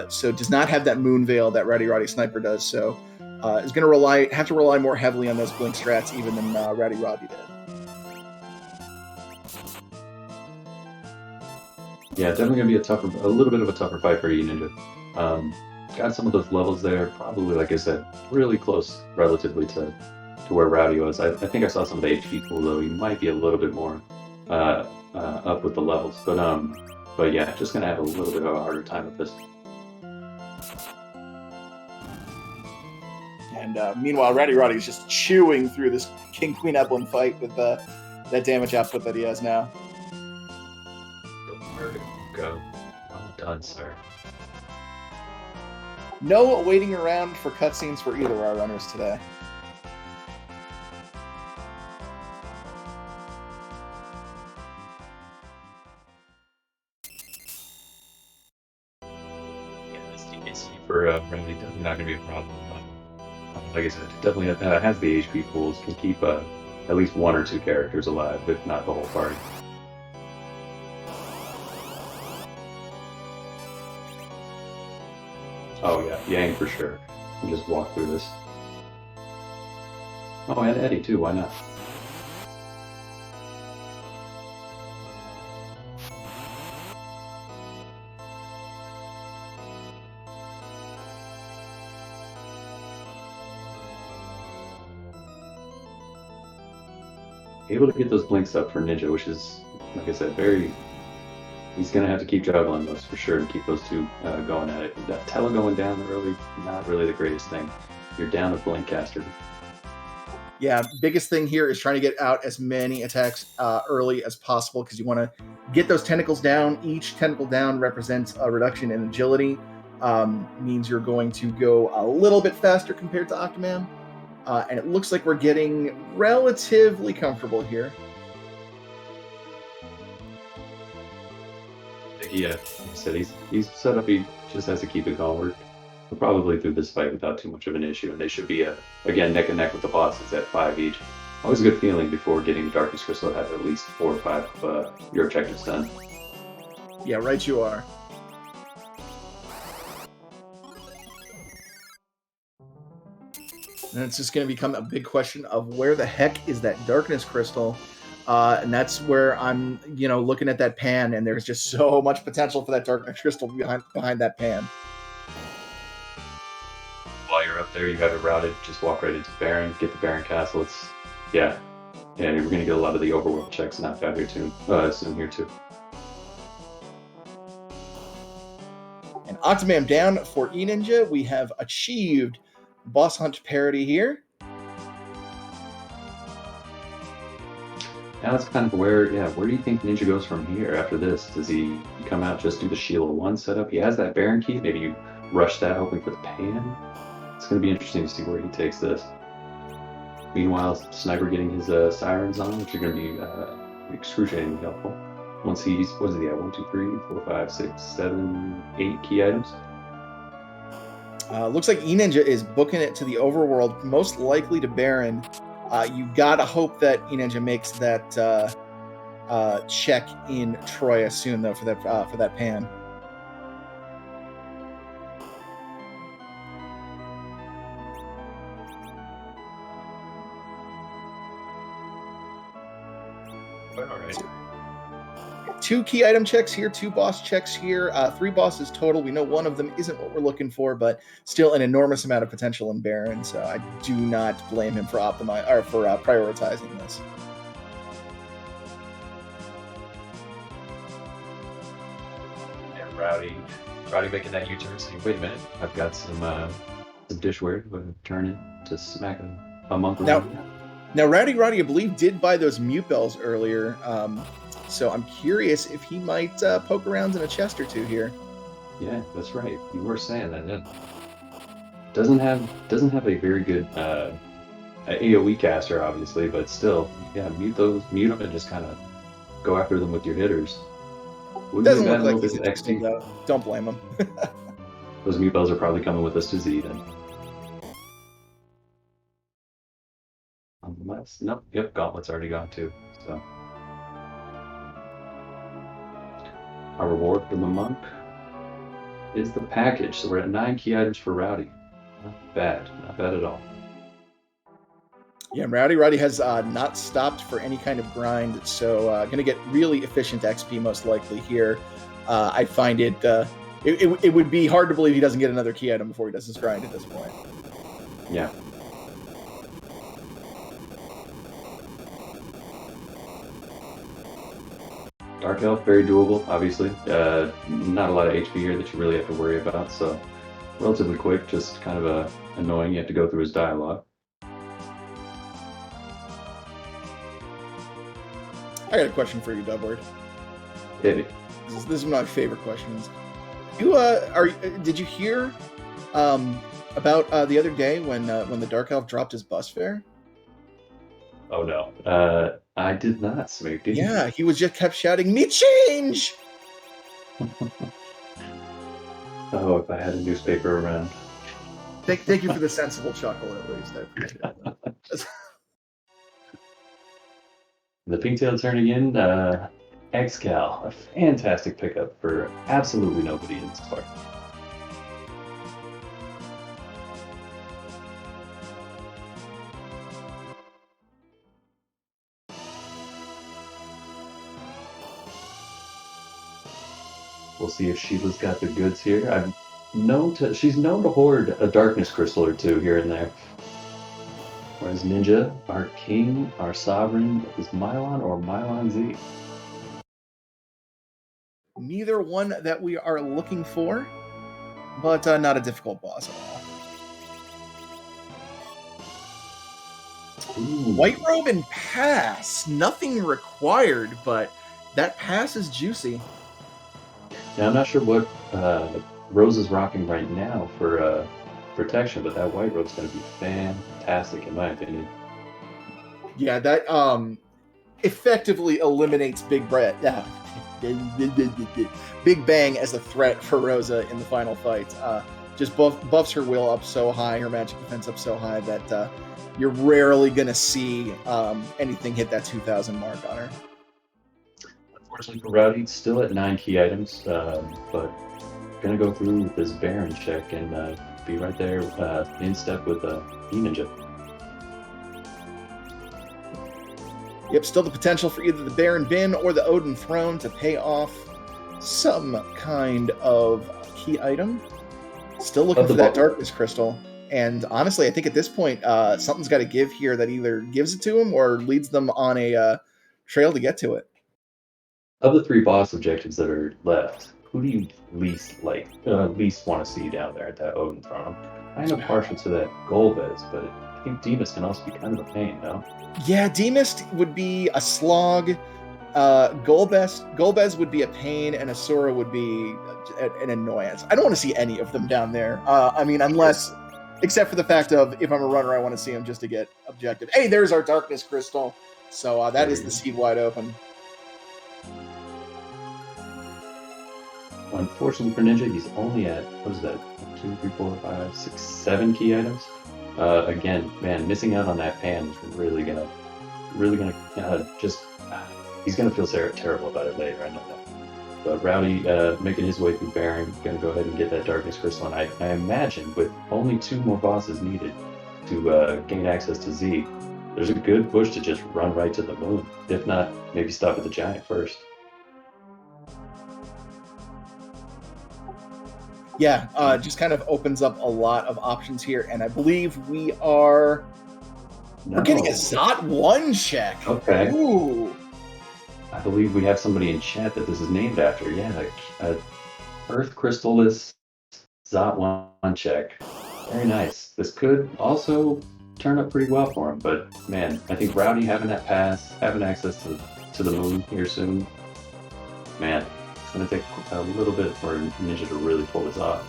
so does not have that Moon Veil that Rowdy Roddy Sniper does. So is going to have to rely more heavily on those blink strats even than Rowdy Roddy did. Yeah, definitely going to be a little bit of a tougher fight for Eninja. Got some of those levels there, probably, like I said, really close relatively to where Rowdy was. I think I saw some of the HP pool, though. He might be a little bit more up with the levels. But yeah, just going to have a little bit of a harder time with this. And meanwhile, Rowdy Roddy's just chewing through this King-Queen Eblin fight with that damage output that he has now. Where to go? Well done, sir. No waiting around for cutscenes for either of our runners today. Yeah, this DKC for Rowdy definitely not going to be a problem. Like I said, it definitely has the HP pools, can keep at least one or two characters alive, if not the whole party. Oh yeah, Yang for sure. Can just walk through this. Oh, and Eddie too, why not? Able to get those blinks up for Ninja, which is, like I said, he's going to have to keep juggling those for sure to keep those two going at it. That Tele going down early, not really the greatest thing. You're down a blink caster. Yeah, biggest thing here is trying to get out as many attacks early as possible because you want to get those tentacles down. Each tentacle down represents a reduction in agility. Means you're going to go a little bit faster compared to Octoman. And it looks like we're getting relatively comfortable here. Yeah, like I said, he's set up. He just has to keep it going. We're probably through this fight without too much of an issue, and they should be again neck and neck with the bosses at 5 each. Always a good feeling before getting Darkness Crystal to have at least 4 or 5 of your objectives done. Yeah, right you are. And it's just going to become a big question of where the heck is that darkness crystal? And that's where I'm, looking at that pan, and there's just so much potential for that darkness crystal behind that pan. While you're up there, you have it routed. Just walk right into Baron, get the Baron Castle. Yeah, you're going to get a lot of the overworld checks knocked out here too. Soon here too. And Octomam down for Eninja. We have achieved boss hunt parity here. Now that's kind of where do you think Ninja goes from here after this? Does he come out, just do the Sheila 1 setup? He has that Baron key. Maybe you rush that, hoping for the pan. It's going to be interesting to see where he takes this. Meanwhile, Sniper getting his sirens on, which are going to be excruciatingly helpful. Once he's, what is he at? 1, 2, 3, 4, 5, 6, 7, 8 key items. Looks like Eninja is booking it to the overworld, most likely to Baron. You gotta hope that Eninja makes that check in Troya soon, though, for that pan. All right. 2 key item checks here, 2 boss checks here, 3 bosses total. We know one of them isn't what we're looking for, but still an enormous amount of potential in Baron. So I do not blame him for prioritizing this. And Rowdy making that U-turn, saying, "Wait a minute, I've got some dishware to turn it to smack a monk." Now, Rowdy Roddy, I believe, did buy those mute bells earlier. So I'm curious if he might poke around in a chest or two here. Yeah, that's right. You were saying that. Yeah. Doesn't have a very good AOE caster, obviously, but still, mute them and just kind of go after them with your hitters. Doesn't look like he's XP though. Don't blame him. Those mute bells are probably coming with us to Z then. Unless, nope, yep, gauntlet's already gone too. So. Our reward from the monk is the package. So we're at 9 key items for Rowdy. Not bad at all. Yeah, Rowdy has not stopped for any kind of grind, so going to get really efficient XP most likely here. I find it would be hard to believe he doesn't get another key item before he does his grind at this point. Yeah. Dark Elf, very doable, obviously. Not a lot of HP here that you really have to worry about, so relatively quick, just kind of annoying. You have to go through his dialogue. I got a question for you, Dubward. Hit it. This is one of my favorite questions. Did you hear about the other day when the Dark Elf dropped his bus fare? Oh no, I did not, Smoke. Did you? Yeah, he was just kept shouting, "Me change!" Oh, if I had a newspaper around. Thank you for the sensible chuckle, at least. I appreciate that. The pigtail turn again. Excal, a fantastic pickup for absolutely nobody in this part. We'll see if Sheila's got the goods here. She's known to hoard a darkness crystal or two here and there. Whereas Ninja, our king, our sovereign, is Mylon or Mylon Z? Neither one that we are looking for, but not a difficult boss at all. Ooh. White robe and pass. Nothing required, but that pass is juicy. Now, I'm not sure what Rose is rocking right now for protection, but that white robe's going to be fantastic in my opinion. Yeah, that effectively eliminates Big Bang as a threat for Rosa in the final fight. Just buffs her will up so high, her magic defense up so high that you're rarely going to see anything hit that 2,000 mark on her. Unfortunately for Rowdy, still at 9 key items, but going to go through this Baron check and be right there in step with Eninja. Yep, still the potential for either the Baron Bin or the Odin Throne to pay off some kind of key item. Still looking for that Darkness Crystal. And honestly, I think at this point, something's got to give here that either gives it to him or leads them on a trail to get to it. Of the 3 boss objectives that are left, who do you least want to see down there at that Odin Throne? I'm kind of partial to that Golbez, but I think Demas can also be kind of a pain, no? Yeah, Demas would be a slog. Golbez would be a pain, and Asura would be an annoyance. I don't want to see any of them down there. I mean, unless, except for the fact of if I'm a runner, I want to see them just to get objective. Hey, there's our Darkness Crystal. So that is the seed wide open. Unfortunately for Ninja, he's only at, what is that, 2, 3, 4, 5, 6, 7 key items. Again, man, missing out on that pan is really gonna just, he's gonna feel terrible about it later, I know that. But Rowdy, making his way through Baron, gonna go ahead and get that Darkness Crystal, and I imagine with only 2 more bosses needed to gain access to Z, there's a good push to just run right to the moon. If not, maybe stop at the Giant first. Yeah, just kind of opens up a lot of options here, and I believe we're getting a Zot 1 check. Okay. Ooh. I believe we have somebody in chat that this is named after. Yeah, Earth Crystalless Zot 1 check. Very nice. This could also turn up pretty well for him, but man, I think Rowdy having that pass, having access to the moon here soon, man, it's going to take a little bit for Ninja to really pull this off.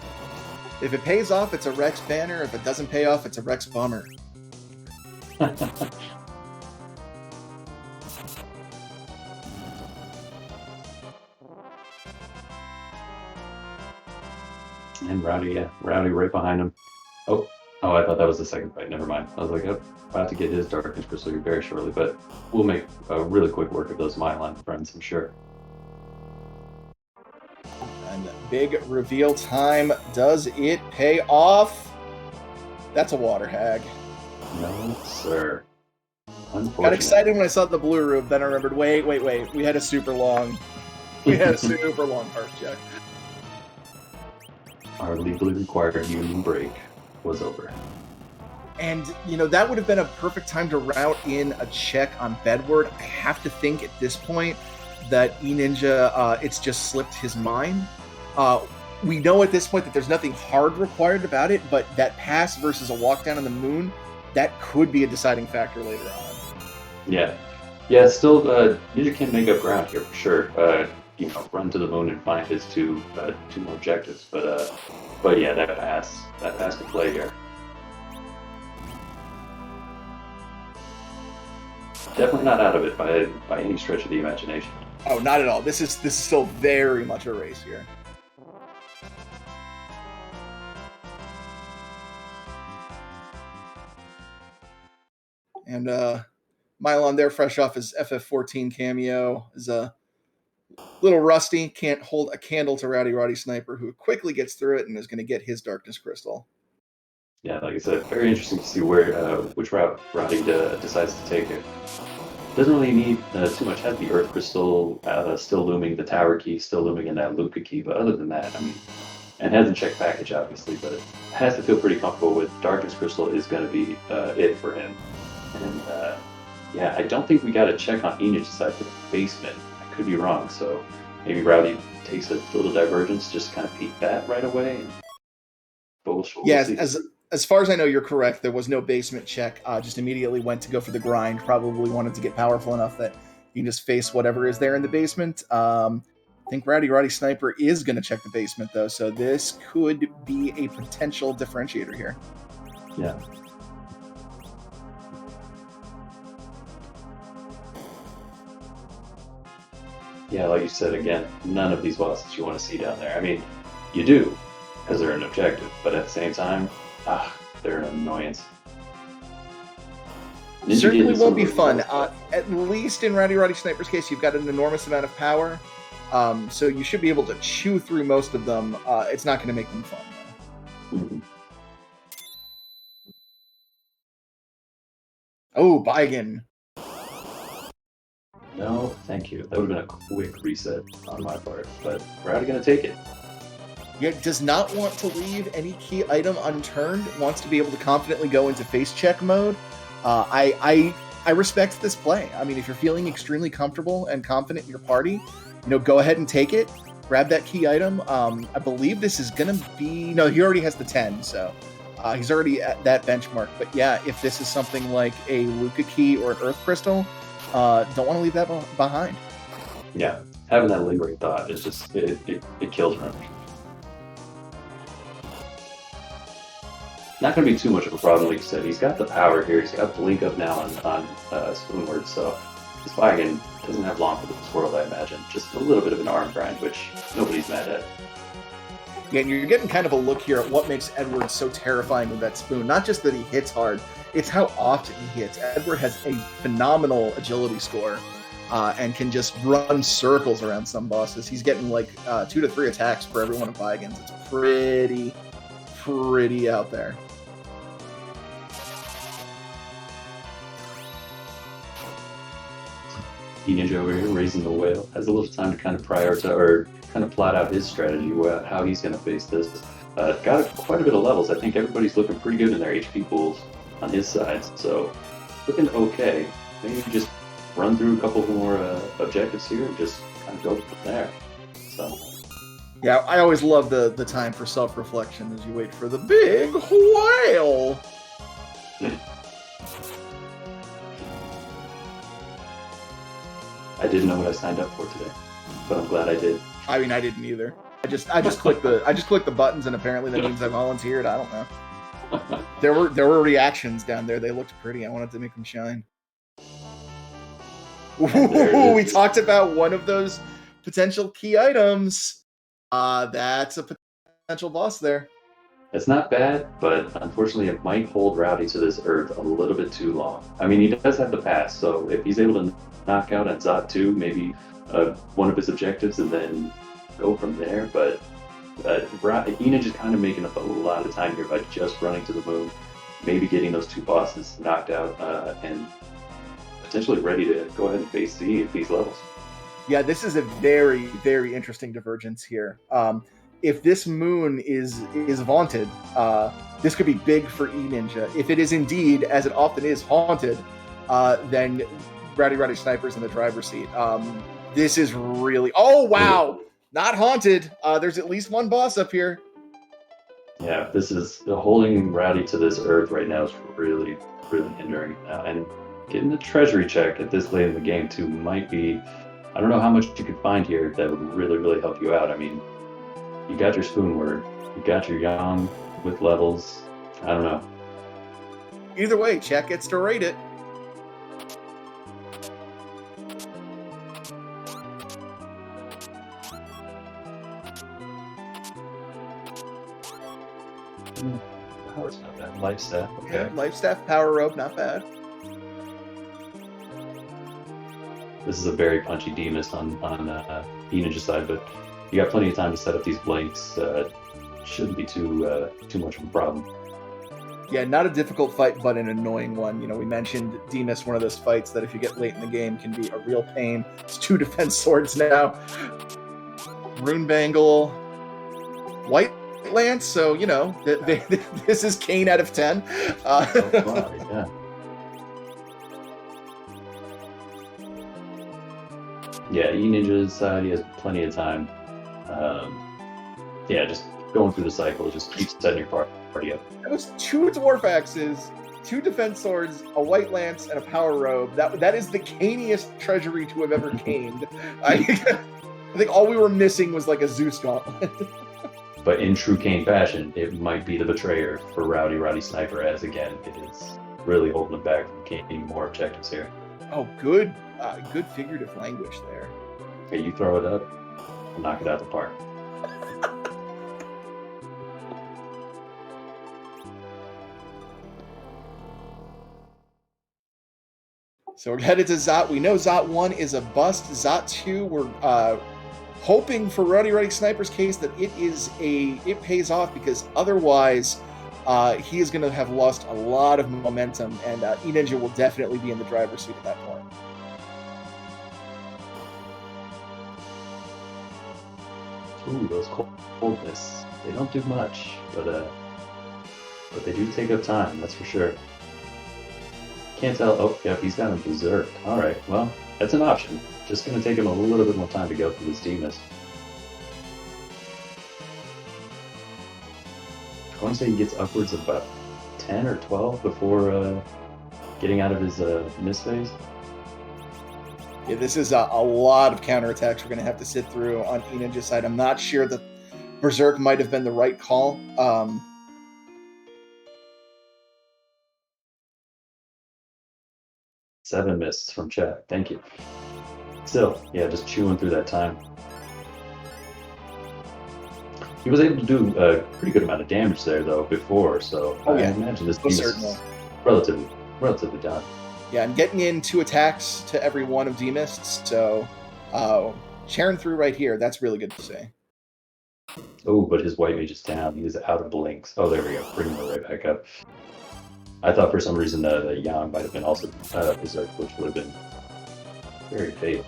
If it pays off, it's a Rex banner. If it doesn't pay off, it's a Rex bummer. And Rowdy right behind him. Oh, I thought that was the second fight. Never mind. I was like, oh, about to get his Darkness Crystal here very shortly, but we'll make a really quick work of those Myline friends, I'm sure. And big reveal time. Does it pay off? That's a water hag. No, sir. Got excited when I saw the blue rube, then I remembered, wait. We had a super long heart check. Our legally required union break was over. And, that would have been a perfect time to route in a check on Bedward. I have to think at this point that Eninja, it's just slipped his mind. We know at this point that there's nothing hard required about it, but that pass versus a walk down on the moon, that could be a deciding factor later on. Yeah. Still, Ninja can make up ground here for sure. Run to the moon and find his two more objectives. But yeah, that pass could play here. Definitely not out of it by any stretch of the imagination. Oh, not at all. This is still very much a race here. And Mylon there, fresh off his FF14 cameo, is a little rusty, can't hold a candle to Rowdy Roddy Sniper, who quickly gets through it and is going to get his Darkness Crystal. Yeah, like I said, very interesting to see which route Rowdy decides to take it. Doesn't really need too much. Has the Earth Crystal still looming, the Tower Key still looming, and that Luca Key, but other than that, I mean, and hasn't checked package, obviously, but it has to feel pretty comfortable with Darkness Crystal is going to be it for him. And yeah, I don't think we got a check on Eninja's side for the basement. I could be wrong, so maybe Rowdy takes a little divergence, just kind of peek that right away. And yeah, as far as I know, you're correct. There was no basement check. Just immediately went to go for the grind. Probably wanted to get powerful enough that you can just face whatever is there in the basement. I think Rowdy Roddy Sniper is going to check the basement, though, so this could be a potential differentiator here. Yeah. Yeah, like you said, again, none of these bosses you want to see down there. I mean, you do, because they're an objective, but at the same time, they're an annoyance. Certainly won't be fun. At least in Rowdy Roddy Sniper's case, you've got an enormous amount of power, so you should be able to chew through most of them. It's not going to make them fun, though. Mm-hmm. Oh, Baigen. No, thank you. That would have been a quick reset on my part, but Rowdy gonna take it. Yeah, does not want to leave any key item unturned. Wants to be able to confidently go into face check mode. I respect this play. I mean, if you're feeling extremely comfortable and confident in your party, go ahead and take it. Grab that key item. I believe this is gonna be he already has the 10, so he's already at that benchmark. But yeah, if this is something like a Luca key or an Earth Crystal, don't want to leave that behind. Yeah, having that lingering thought is just it kills runners. Not going to be too much of a problem, like you said. He's got the power here. He's got the link up now on Spoonward, so this wagon doesn't have long for this world, I imagine. Just a little bit of an arm grind, which nobody's mad at. Yeah, and you're getting kind of a look here at what makes Edward so terrifying with that spoon. Not just that he hits hard, it's how often he hits. Edward has a phenomenal agility score and can just run circles around some bosses. He's getting like 2 to 3 attacks for every one of Vigan's. It's pretty out there. Eninja over here raising the whale has a little time to kind of prioritize or kind of plot out his strategy, how he's going to face this. Got quite a bit of levels. I think everybody's looking pretty good in their HP pools on his side, so looking okay. Maybe just run through a couple more objectives here and just kind of go from there. So. Yeah, I always love the time for self-reflection as you wait for the big whale. I didn't know what I signed up for today, but I'm glad I did. I mean, I didn't either. I just clicked the buttons, and apparently that means I volunteered. I don't know. There were reactions down there. They looked pretty. I wanted to make them shine. Ooh, we talked about one of those potential key items. That's a potential boss there. It's not bad, but unfortunately it might hold Rowdy to this earth a little bit too long. I mean, he does have the pass, so if he's able to knock out at Zot 2, maybe one of his objectives, and then go from there, but Eninja is kind of making up a lot of time here by just running to the moon, maybe getting those 2 bosses knocked out, and potentially ready to go ahead and face Z at these levels. Yeah, this is a very, very interesting divergence here. If this moon is vaunted, this could be big for Eninja. If it is indeed, as it often is, haunted, then Rowdy Roddy Sniper's in the driver's seat. This is really... Oh, wow! Not haunted. There's at least one boss up here. Yeah, this is... Holding Rowdy to this earth right now is really, really hindering. And getting the treasury check at this late in the game, too, might be... I don't know how much you could find here that would really, really help you out. I mean, you got your Spoonword, you got your Yang with levels. I don't know. Either way, chat gets to rate it. Power's not bad. Life staff, okay. Yeah, life staff, power robe, not bad. This is a very punchy Demus on Eninja's side, but you got plenty of time to set up these blanks. Shouldn't be too much of a problem. Yeah, not a difficult fight, but an annoying one. We mentioned Demus, one of those fights that if you get late in the game can be a real pain. It's 2 defense swords now. Rune Bangle, White Lance, so, this is Kane out of 10. Yeah. Yeah, Eninja's side, he has plenty of time. Just going through the cycle, just keep setting your party up. That was 2 Dwarf Axes, 2 Defense Swords, a White Lance, and a Power Robe. That is the caniest treasury to have ever caned. I think all we were missing was like a Zeus gauntlet. But in true Kane fashion, it might be the betrayer for Rowdy Roddy Sniper, as again, it is really holding him back from gaining more objectives here. Oh, good figurative language there. Okay, you throw it up, I'll knock it out of the park. So we're headed to Zot. We know Zot 1 is a bust. Zot 2, we're hoping for Rowdy Roddy Sniper's case that it pays off, because otherwise he is going to have lost a lot of momentum, and Eninja will definitely be in the driver's seat at that point. Ooh, those coldness. They don't do much, but they do take up time, that's for sure. Can't tell. Oh, yep, he's got him berserk. Alright, well, that's an option. Just gonna take him a little bit more time to go through this Demus. I want to say he gets upwards of about 10 or 12 before getting out of his miss phase. Yeah, this is a lot of counterattacks we're going to have to sit through on Eninja's side. I'm not sure that Berserk might have been the right call. 7 mists from chat. Thank you. Still, yeah, just chewing through that time. He was able to do a pretty good amount of damage there, though, before, so I imagine this team is relatively done. Yeah, and getting in 2 attacks to every one of D-Mists, so tearing through right here, that's really good to see. Oh, but his white mage is down. He is out of blinks. Oh, there we go. Bringing him right back up. I thought for some reason the Yang might have been also berserk, which would have been very fatal.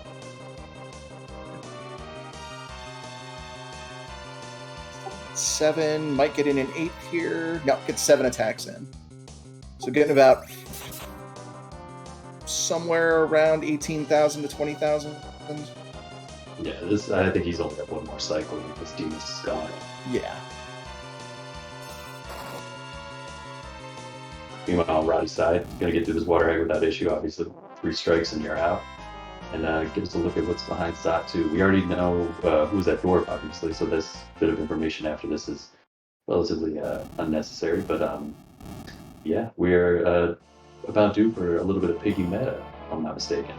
Seven, might get in an 8 here. No, get 7 attacks in. So getting about somewhere around 18,000 to 20,000. Yeah, I think he's only got 1 more cycle and this Demus is gone. Yeah. Meanwhile, on Roddy's side, gonna get through this water hag without issue. Obviously, 3 strikes and you're out. And give us a look at what's behind Zot 2. We already know who's that dwarf, obviously, so this bit of information after this is relatively unnecessary. But yeah, we're about due for a little bit of piggy meta, if I'm not mistaken.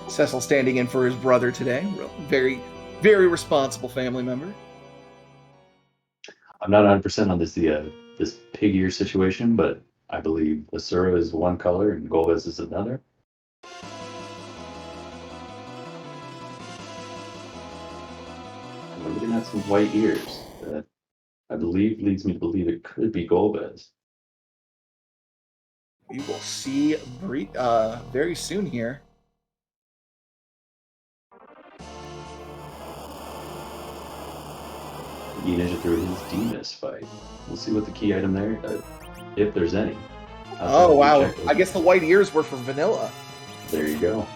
Cecil standing in for his brother today. Very, very responsible family member. I'm not 100% on this pig ear situation, but I believe Asura is one color and Golbez is another. And we're looking at some white ears that I believe leads me to believe it could be Golbez. We will see very soon here. Eninja through his Demus fight. We'll see what the key item there, if there's any. Oh wow! I guess the white ears were for vanilla. There you go.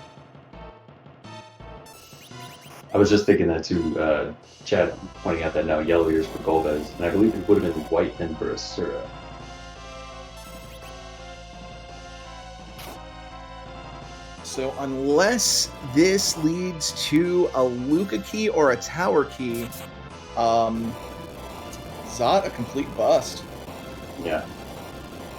I was just thinking that too. Chad pointing out that now yellow ears for Golbez, and I believe it would have been white then for Asura. So unless this leads to a Luca key or a tower key, Zot a complete bust. Yeah.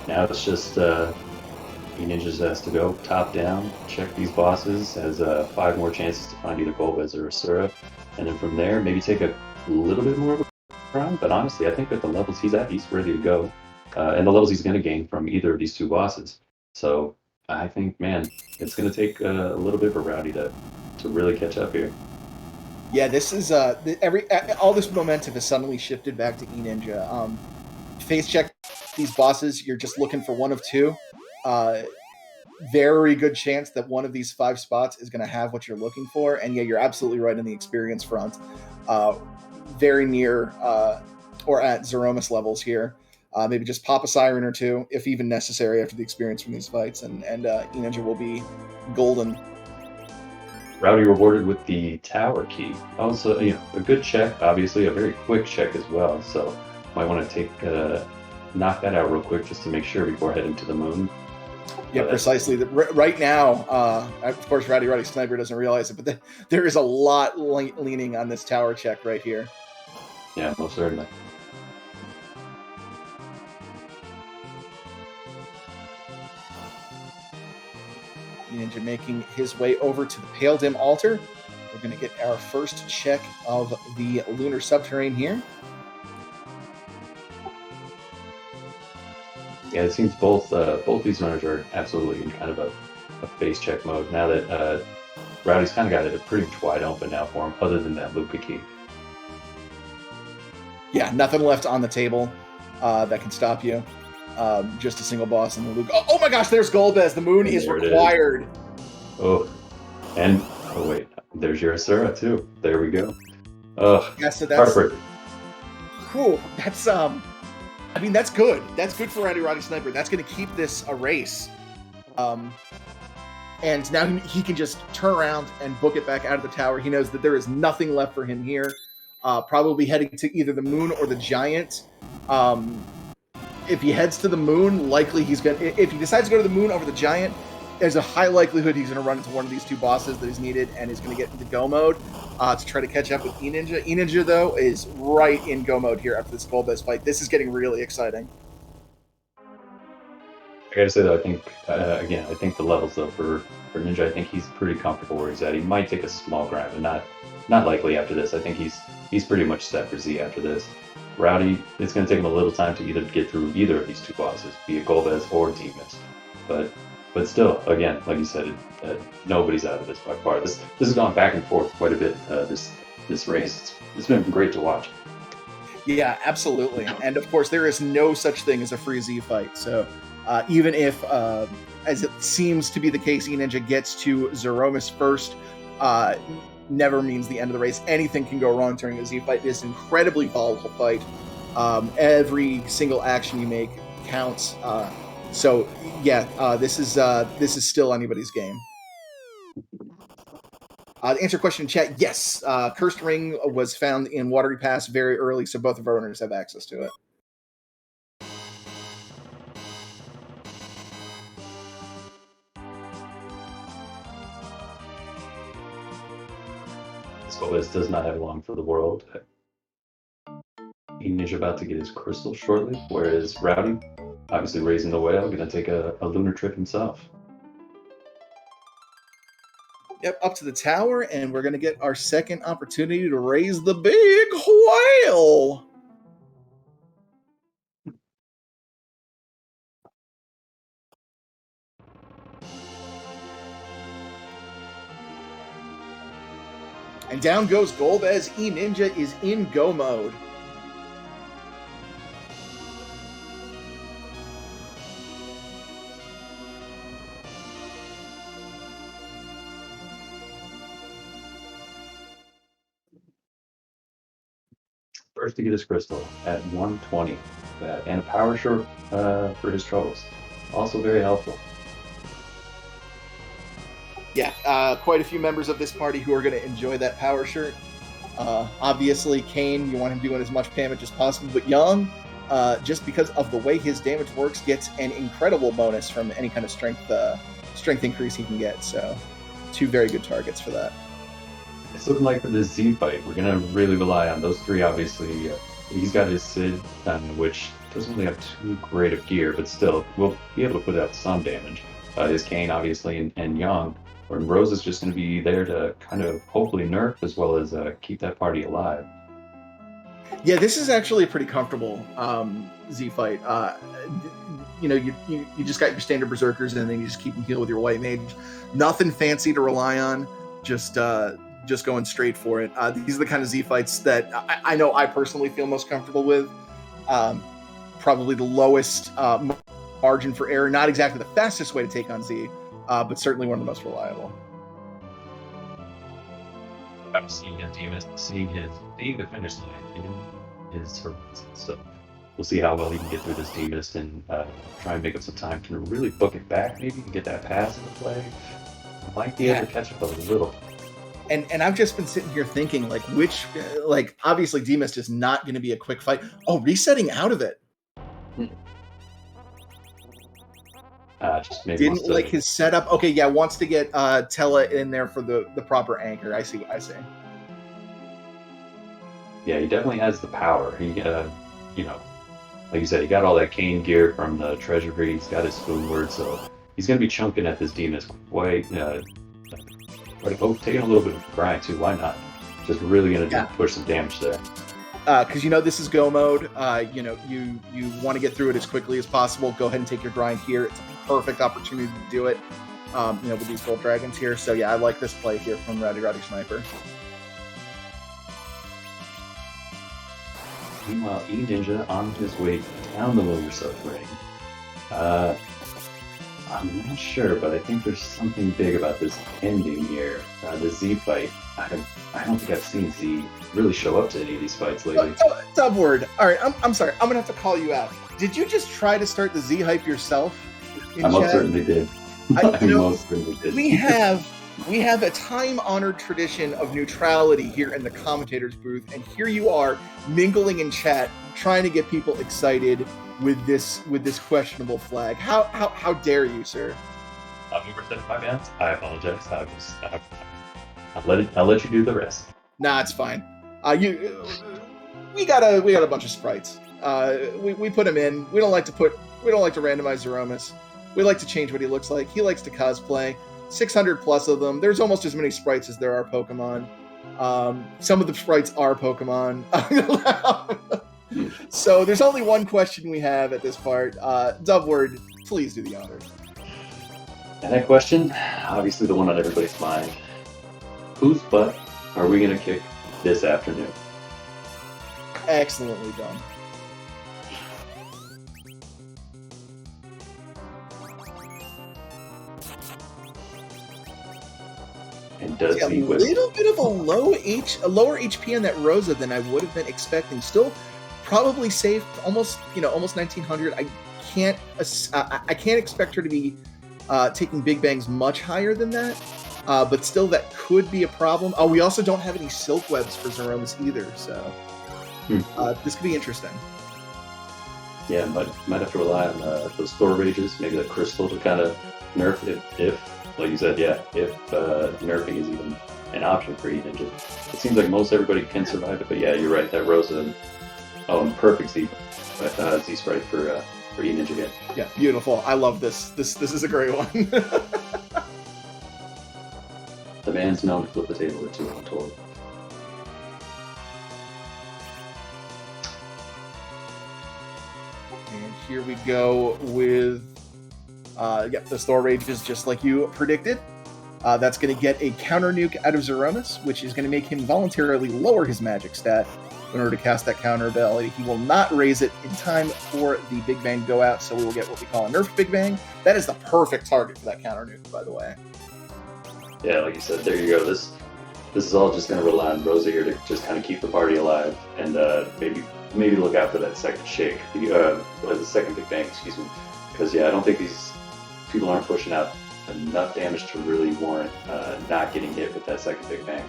Now it's just Eninja has to go top down, check these bosses, has 5 more chances to find either Golbez or Asura, and then from there maybe take a little bit more of a run. But honestly, I think at the levels he's at, he's ready to go, and the levels he's going to gain from either of these 2 bosses. So I think, man, it's going to take a little bit for Rowdy to really catch up here. Yeah, this is all this momentum has suddenly shifted back to Eninja. Face check these bosses, you're just looking for one of 2. Very good chance that one of these 5 spots is going to have what you're looking for. And yeah, you're absolutely right on the experience front. Very near or at Zeromus levels here. Maybe just pop a siren or 2, if even necessary, after the experience from these fights, and Eninja will be golden. Rowdy rewarded with the tower key. Also, a good check, obviously, a very quick check as well. So might want to knock that out real quick just to make sure before heading to the moon. Yeah, precisely. Right now, of course, Rowdy Roddy Sniper doesn't realize it, but there is a lot leaning on this tower check right here. Yeah, most certainly. Eninja making his way over to the Pale Dim Altar. We're going to get our first check of the Lunar Subterrane here. Yeah, it seems both these runners are absolutely in kind of a face check mode now that Rowdy's kind of got it pretty much wide open now for him, other than that Luca key. Yeah, nothing left on the table that can stop you. just a single boss in the Luke. Oh my gosh, there's Golbez. The moon is required. Oh, and oh wait, there's your Asura too. There we go. Oh, yeah, so that's heartbreaking. Cool. That's I mean, that's good. That's good for Rowdy Roddy Sniper. That's going to keep this a race. And now he can just turn around and book it back out of the tower. He knows that there is nothing left for him here. Probably heading to either the moon or the giant. If he heads to the moon, likely he's going to... If he decides to go to the moon over the giant, there's a high likelihood he's going to run into one of these two bosses that is needed and is going to get into go mode to try to catch up with Eninja. Eninja, though, is right in go mode here after this Golbez fight. This is getting really exciting. I gotta say though, I think again, I think the levels though for Ninja, I think he's pretty comfortable where he's at. He might take a small grind, but not likely after this. I think he's pretty much set for Z after this. Rowdy, it's gonna take him a little time to either get through either of these two bosses, be it Golbez or Demus. But still, again, like you said, nobody's out of this by far. This has gone back and forth quite a bit. This race, it's been great to watch. Yeah, absolutely. And of course, there is no such thing as a free Z fight. So. Even if, as it seems to be the case, Eninja gets to Zeromus first, never means the end of the race. Anything can go wrong during a Z fight. It is an incredibly volatile fight. Every single action you make counts. So yeah, this is still anybody's game. To answer your question in chat, yes, Cursed Ring was found in Watery Pass very early, so both of our owners have access to it. Golbez does not have long for the world. Eninja about to get his crystal shortly, whereas Rowdy, obviously raising the whale, going to take a lunar trip himself. Yep, up to the tower, and we're going to get our second opportunity to raise the big whale. And down goes Golbez. Eninja is in go mode. First to get his crystal at 120, and a power short for his troubles. Also very helpful. Yeah, quite a few members of this party who are going to enjoy that power shirt. Obviously, Kane, you want him doing as much damage as possible, but Young, just because of the way his damage works, gets an incredible bonus from any kind of strength increase he can get. So, two very good targets for that. It's looking like for this Z fight, we're going to really rely on those three, obviously. He's got his Sid, which doesn't really have too great of gear, but still, we'll be able to put out some damage. His Kane, obviously, and Young. Or Rose is just going to be there to kind of hopefully nerf as well as keep that party alive. Yeah, this is actually a pretty comfortable Z fight. You just got your standard berserkers, and then you just keep them healed with your white mage. Nothing fancy to rely on. Just going straight for it. These are the kind of Z fights that I know I personally feel most comfortable with. Probably the lowest margin for error. Not exactly the fastest way to take on Z. But certainly one of the most reliable. I'm seeing Demus, seeing the finish line in his service. So we'll see how well he can get through this Demus and try and make up some time to really book it back, maybe and get that pass into play. Might be able to catch up a little. And I've just been sitting here thinking, obviously Demus is not going to be a quick fight. Oh, resetting out of it. Just maybe didn't like his setup. Okay, yeah, wants to get Tella in there for the proper anchor. I see what I see. Yeah, he definitely has the power. He, like you said, he got all that Kane gear from the treasury. He's got his spoon word, so he's going to be chunking at this Demus quite taking a little bit of grind too. Why not? Just really going to push some damage there. Because this is go mode. You want to get through it as quickly as possible. Go ahead and take your grind here. It's a perfect opportunity to do it. With these gold dragons here. So yeah, I like this play here from Rowdy Roddy Sniper. Meanwhile, Eninja on his way down the lower submarine. I'm not sure, but I think there's something big about this ending here. The Z fight. I don't think I've seen Z really show up to any of these fights lately. Dubward. All right, I'm sorry. I'm gonna have to call you out. Did you just try to start the Z hype yourself? I most certainly did. I most certainly did. We have a time-honored tradition of neutrality here in the commentators booth, and here you are mingling in chat, trying to get people excited with this questionable flag. How dare you, sir? I've overstepped my bounds. I apologize. I'll let you do the rest. Nah, it's fine. We got a bunch of sprites. We put him in. We don't like to randomize Zeromus. We like to change what he looks like. He likes to cosplay. 600 plus of them. There's almost as many sprites as there are Pokemon. Some of the sprites are Pokemon. So there's only one question we have at this part. Dubward, please do the honors. And that question, obviously the one on everybody's mind. Whose butt are we going to kick this afternoon? Excellently done. And does a little bit of a lower HP on that Rosa than I would have been expecting. Still probably safe, almost 1900. I can't expect her to be taking Big Bangs much higher than that. But still, that could be a problem. Oh, we also don't have any Silk Webs for Zeromus either, so this could be interesting. Yeah, might have to rely on those Thor Rages, maybe the Crystal to kind of nerf if like you said, yeah, if nerfing is even an option for Eninja. It seems like most everybody can survive it, but yeah, you're right, that Rosa, and perfect Z sprite for Eninja again. Yeah, beautiful. I love this. This is a great one. The man's known to flip the table or two, I'm told. And here we go with the Thor Rages, just like you predicted. That's going to get a counter nuke out of Zeromus, which is going to make him voluntarily lower his magic stat in order to cast that counter ability. He will not raise it in time for the Big Bang go out, so we will get what we call a nerf Big Bang. That is the perfect target for that counter nuke, by the way. Yeah, like you said, there you go. This is all just going to rely on Rosa here to just kind of keep the party alive and maybe look out for that second shake, the second Big Bang, excuse me. Because yeah, I don't think these people aren't pushing out enough damage to really warrant not getting hit with that second Big Bang.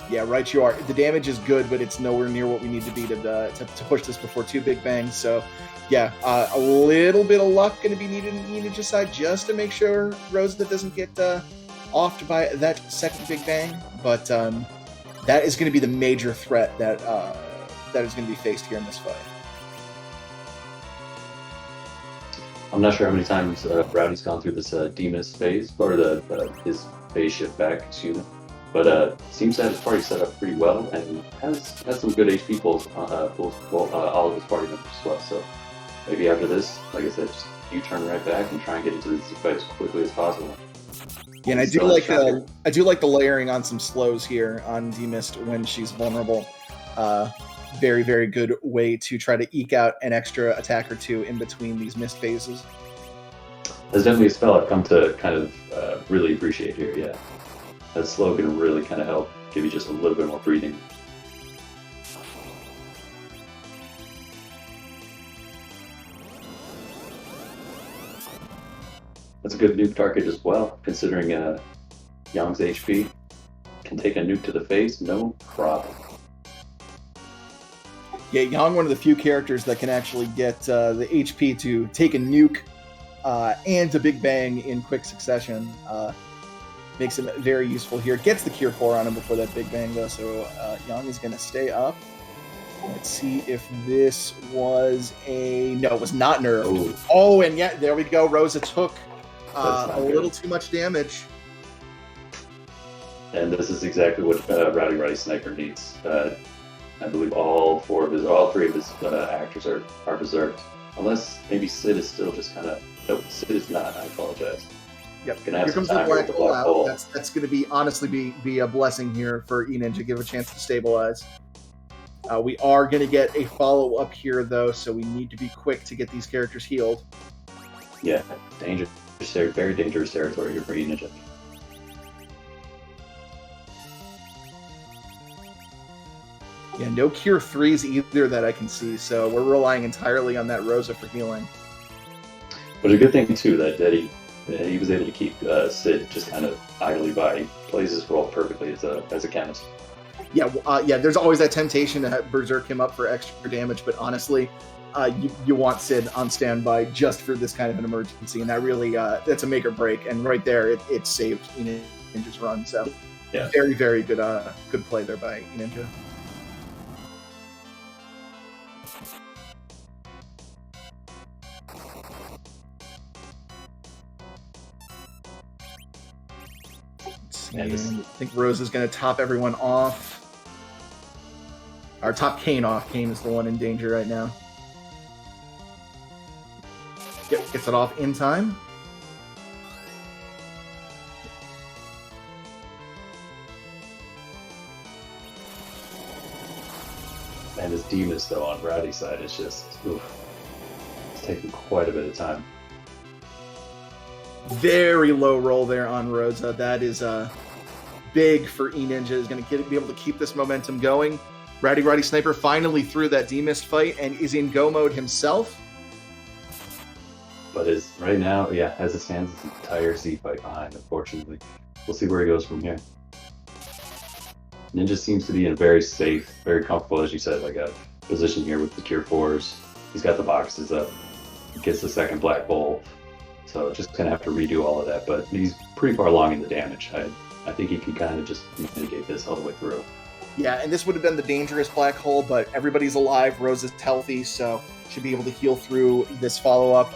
Yeah, right you are. The damage is good, but it's nowhere near what we need to be to push this before two Big Bangs. So yeah, a little bit of luck going to be needed on Eninja's side just to make sure Rosa doesn't get offed by that second Big Bang. But that is going to be the major threat that is going to be faced here in this fight. I'm not sure how many times Rowdy's gone through this Demus phase, or his phase shift back, excuse me. But seems to have his party set up pretty well, and has some good HP pulls all of his party members as well. So maybe after this, like I said, just you turn right back and try and get into this fight as quickly as possible. Yeah, and I do like the layering on some slows here on Demist when she's vulnerable. Very, very good way to try to eke out an extra attack or two in between these mist phases. That's definitely a spell I've come to kind of really appreciate here, yeah. That slow can really kind of help give you just a little bit more breathing. That's a good nuke target as well, considering Yang's HP. Can take a nuke to the face, no problem. Yeah, Yang, one of the few characters that can actually get the HP to take a nuke and a Big Bang in quick succession. Makes him very useful here. Gets the Cure 4 on him before that Big Bang, though, so Yang is going to stay up. Let's see if this was a... No, it was not nerfed. Ooh. Oh, and yeah, there we go. Rosa took a little too much damage. And this is exactly what Rowdy Roddy Sniper needs. I believe all three of his actors are berserked. Unless maybe Sid is still just kind of... Nope, Sid is not. I apologize. Yep. Here comes the black hole out. That's going to be honestly be a blessing here for Eninja. Give a chance to stabilize. We are going to get a follow-up here, though, so we need to be quick to get these characters healed. Yeah, dangerous, very dangerous territory here for Eninja. Yeah, no Cure 3s either that I can see, so we're relying entirely on that Rosa for healing. But a good thing too that he was able to keep Sid just kind of idly by. He plays his role perfectly as a chemist. Yeah, there's always that temptation to berserk him up for extra damage, but honestly, you want Sid on standby just for this kind of an emergency, and that really that's a make or break. And right there, it saved Eninja's run. So, yeah, very very good good play there by Eninja. And I think Rose is going to top everyone off. Or top Kane off. Kane is the one in danger right now. Yep, gets it off in time. And his Demus, though, on Rowdy's side, is just, oof, it's taking quite a bit of time. Very low roll there on Rosa. That is big for Eninja. Is going to be able to keep this momentum going. Rowdy Roddy Sniper finally through that demist fight and is in go mode himself. But right now, yeah, as it stands, his entire Z fight behind, unfortunately. We'll see where he goes from here. Ninja seems to be in a very safe, very comfortable, as you said, like a position here with the Cure 4s. He's got the boxes up. He gets the second Black Bolt. So just going to have to redo all of that, but he's pretty far along in the damage. I think he can kind of just mitigate this all the way through. Yeah, and this would have been the dangerous black hole, but everybody's alive. Rose is healthy, so should be able to heal through this follow-up.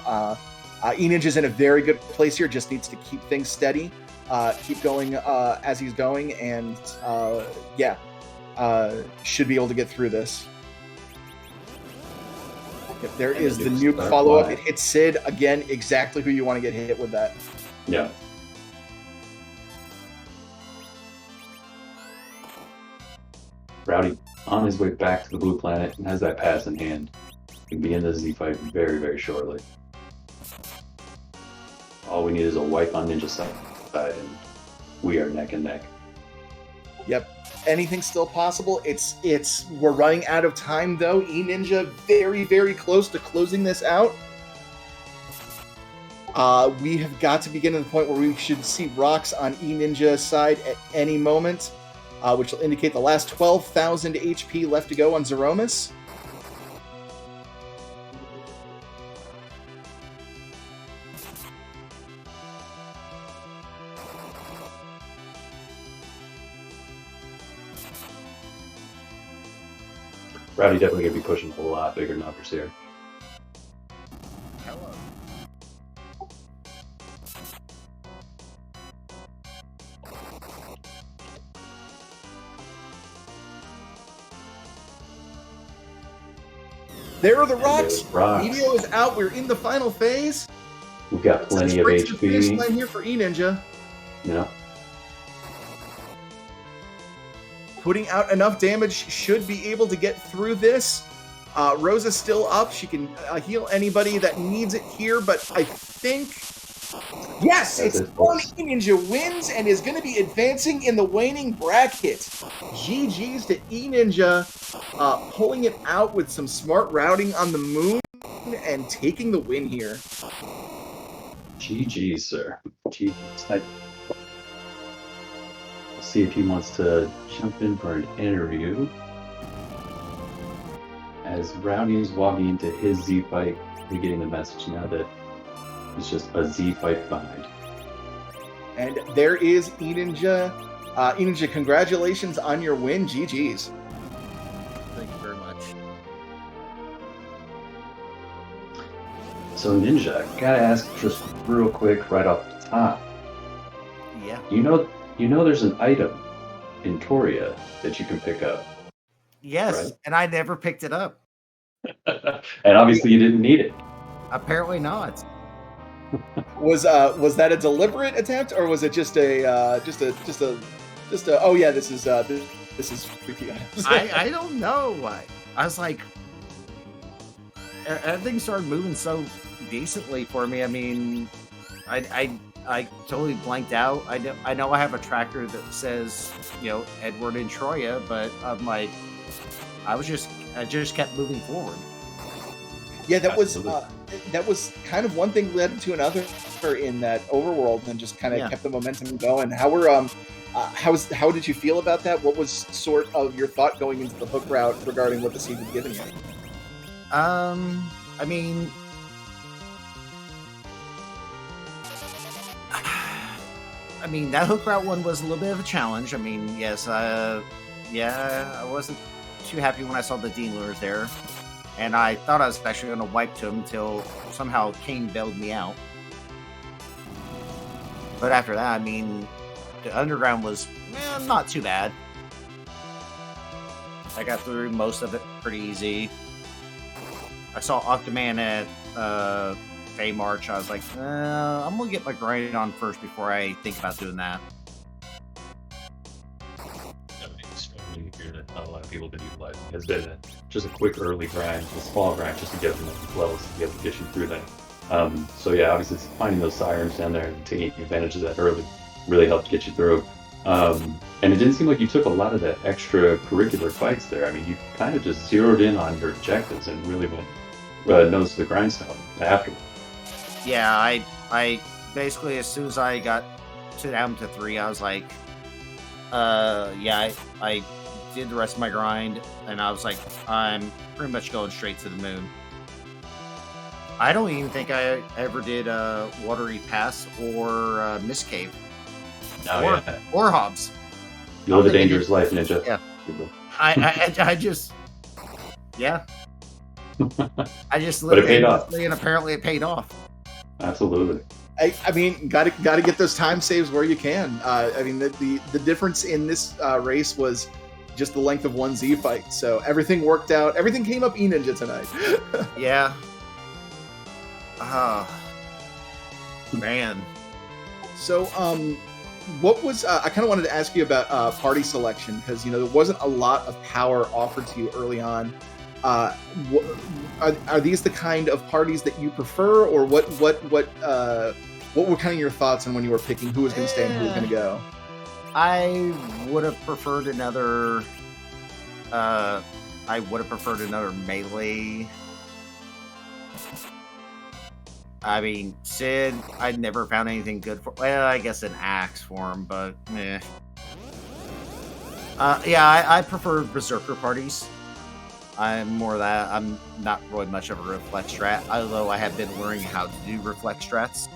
Eninja's in a very good place here, just needs to keep things steady, keep going as he's going, and should be able to get through this. Yep, there is the nuke follow-up. It hits Sid. Again, exactly who you want to get hit with that. Yeah. Rowdy on his way back to the blue planet and has that pass in hand. He can be in the Z fight very, very shortly. All we need is a wipe on Ninja's side, and we are neck and neck. Yep. Anything's still possible. We're running out of time though. Eninja very, very close to closing this out. We have got to begin at the point where we should see rocks on Eninja's side at any moment, which will indicate the last 12,000 HP left to go on Zeromus. Rowdy definitely going to be pushing a lot bigger numbers here. Hello. There are the rocks. Rocks. Meteor is out. We're in the final phase. We've got plenty of Straight to the finish HP. line here for Eninja. Yeah. Putting out enough damage, should be able to get through this. Rosa's still up. She can heal anybody that needs it here, but I think... Yes, it's on. Eninja wins and is going to be advancing in the Waning bracket. GG's to Eninja, pulling it out with some smart routing on the moon and taking the win here. GG's, sir. GG's. We'll see if he wants to jump in for an interview. As Rowdy is walking into his Z fight, we're getting the message now that it's just a Z fight behind. And there is Eninja. Eninja, congratulations on your win. GG's. Thank you very much. So Ninja, gotta ask just real quick right off the top. Yeah. You know there's an item in Toria that you can pick up. Yes, Right. and I never picked it up. And obviously you didn't need it. Apparently not. Was that a deliberate attempt, or was it just a oh yeah, this is freaky items? I don't know why. I was like, everything started moving so decently for me. I mean, I totally blanked out. I know I have a tracker that says, Edward and Troya, but I'm like, I just kept moving forward. Yeah, that Absolutely. was kind of one thing led to another in that overworld, and just kind of kept the momentum going. How did you feel about that? What was sort of your thought going into the hook route regarding what the seed had given you? I mean, that hook route one was a little bit of a challenge. I mean, yes, I wasn't too happy when I saw the Dean lures there. And I thought I was actually going to wipe to him until somehow Kane bailed me out. But after that, I mean, the underground was not too bad. I got through most of it pretty easy. I saw Octoman at Fey March. I was like, I'm going to get my grind on first before I think about doing that. That not a lot of people have been utilizing. It's been just a quick early grind, a small grind, just to get them levels to be able to get you through that. So yeah, obviously finding those sirens down there and taking advantage of that early really helped get you through. And it didn't seem like you took a lot of the extracurricular fights there. I mean, you kind of just zeroed in on your objectives and really went nose to the grindstone afterward. Yeah, I basically, as soon as I got down to 3, I was like, I did the rest of my grind, and I was like, I'm pretty much going straight to the moon. I don't even think I ever did Watery Pass or Mist Cave. Or Hobbs. You live a dangerous life, Ninja. Yeah. I just... Yeah. I just But it paid off. And apparently it paid off. Absolutely. I mean, gotta get those time saves where you can. I mean, the difference in this race was just the length of one Z fight. So everything worked out. Everything came up Eninja tonight. Yeah. Man. So, what was I kind of wanted to ask you about party selection, because there wasn't a lot of power offered to you early on. Are these the kind of parties that you prefer, or what were kind of your thoughts on when you were picking who was going to stay and who was going to go? I would have preferred another melee. I mean, Sid, I never found anything good for. Well, I guess an axe for him, but eh. I prefer berserker parties. I'm more of that. I'm not really much of a reflect strat, although I have been learning how to do reflect strats.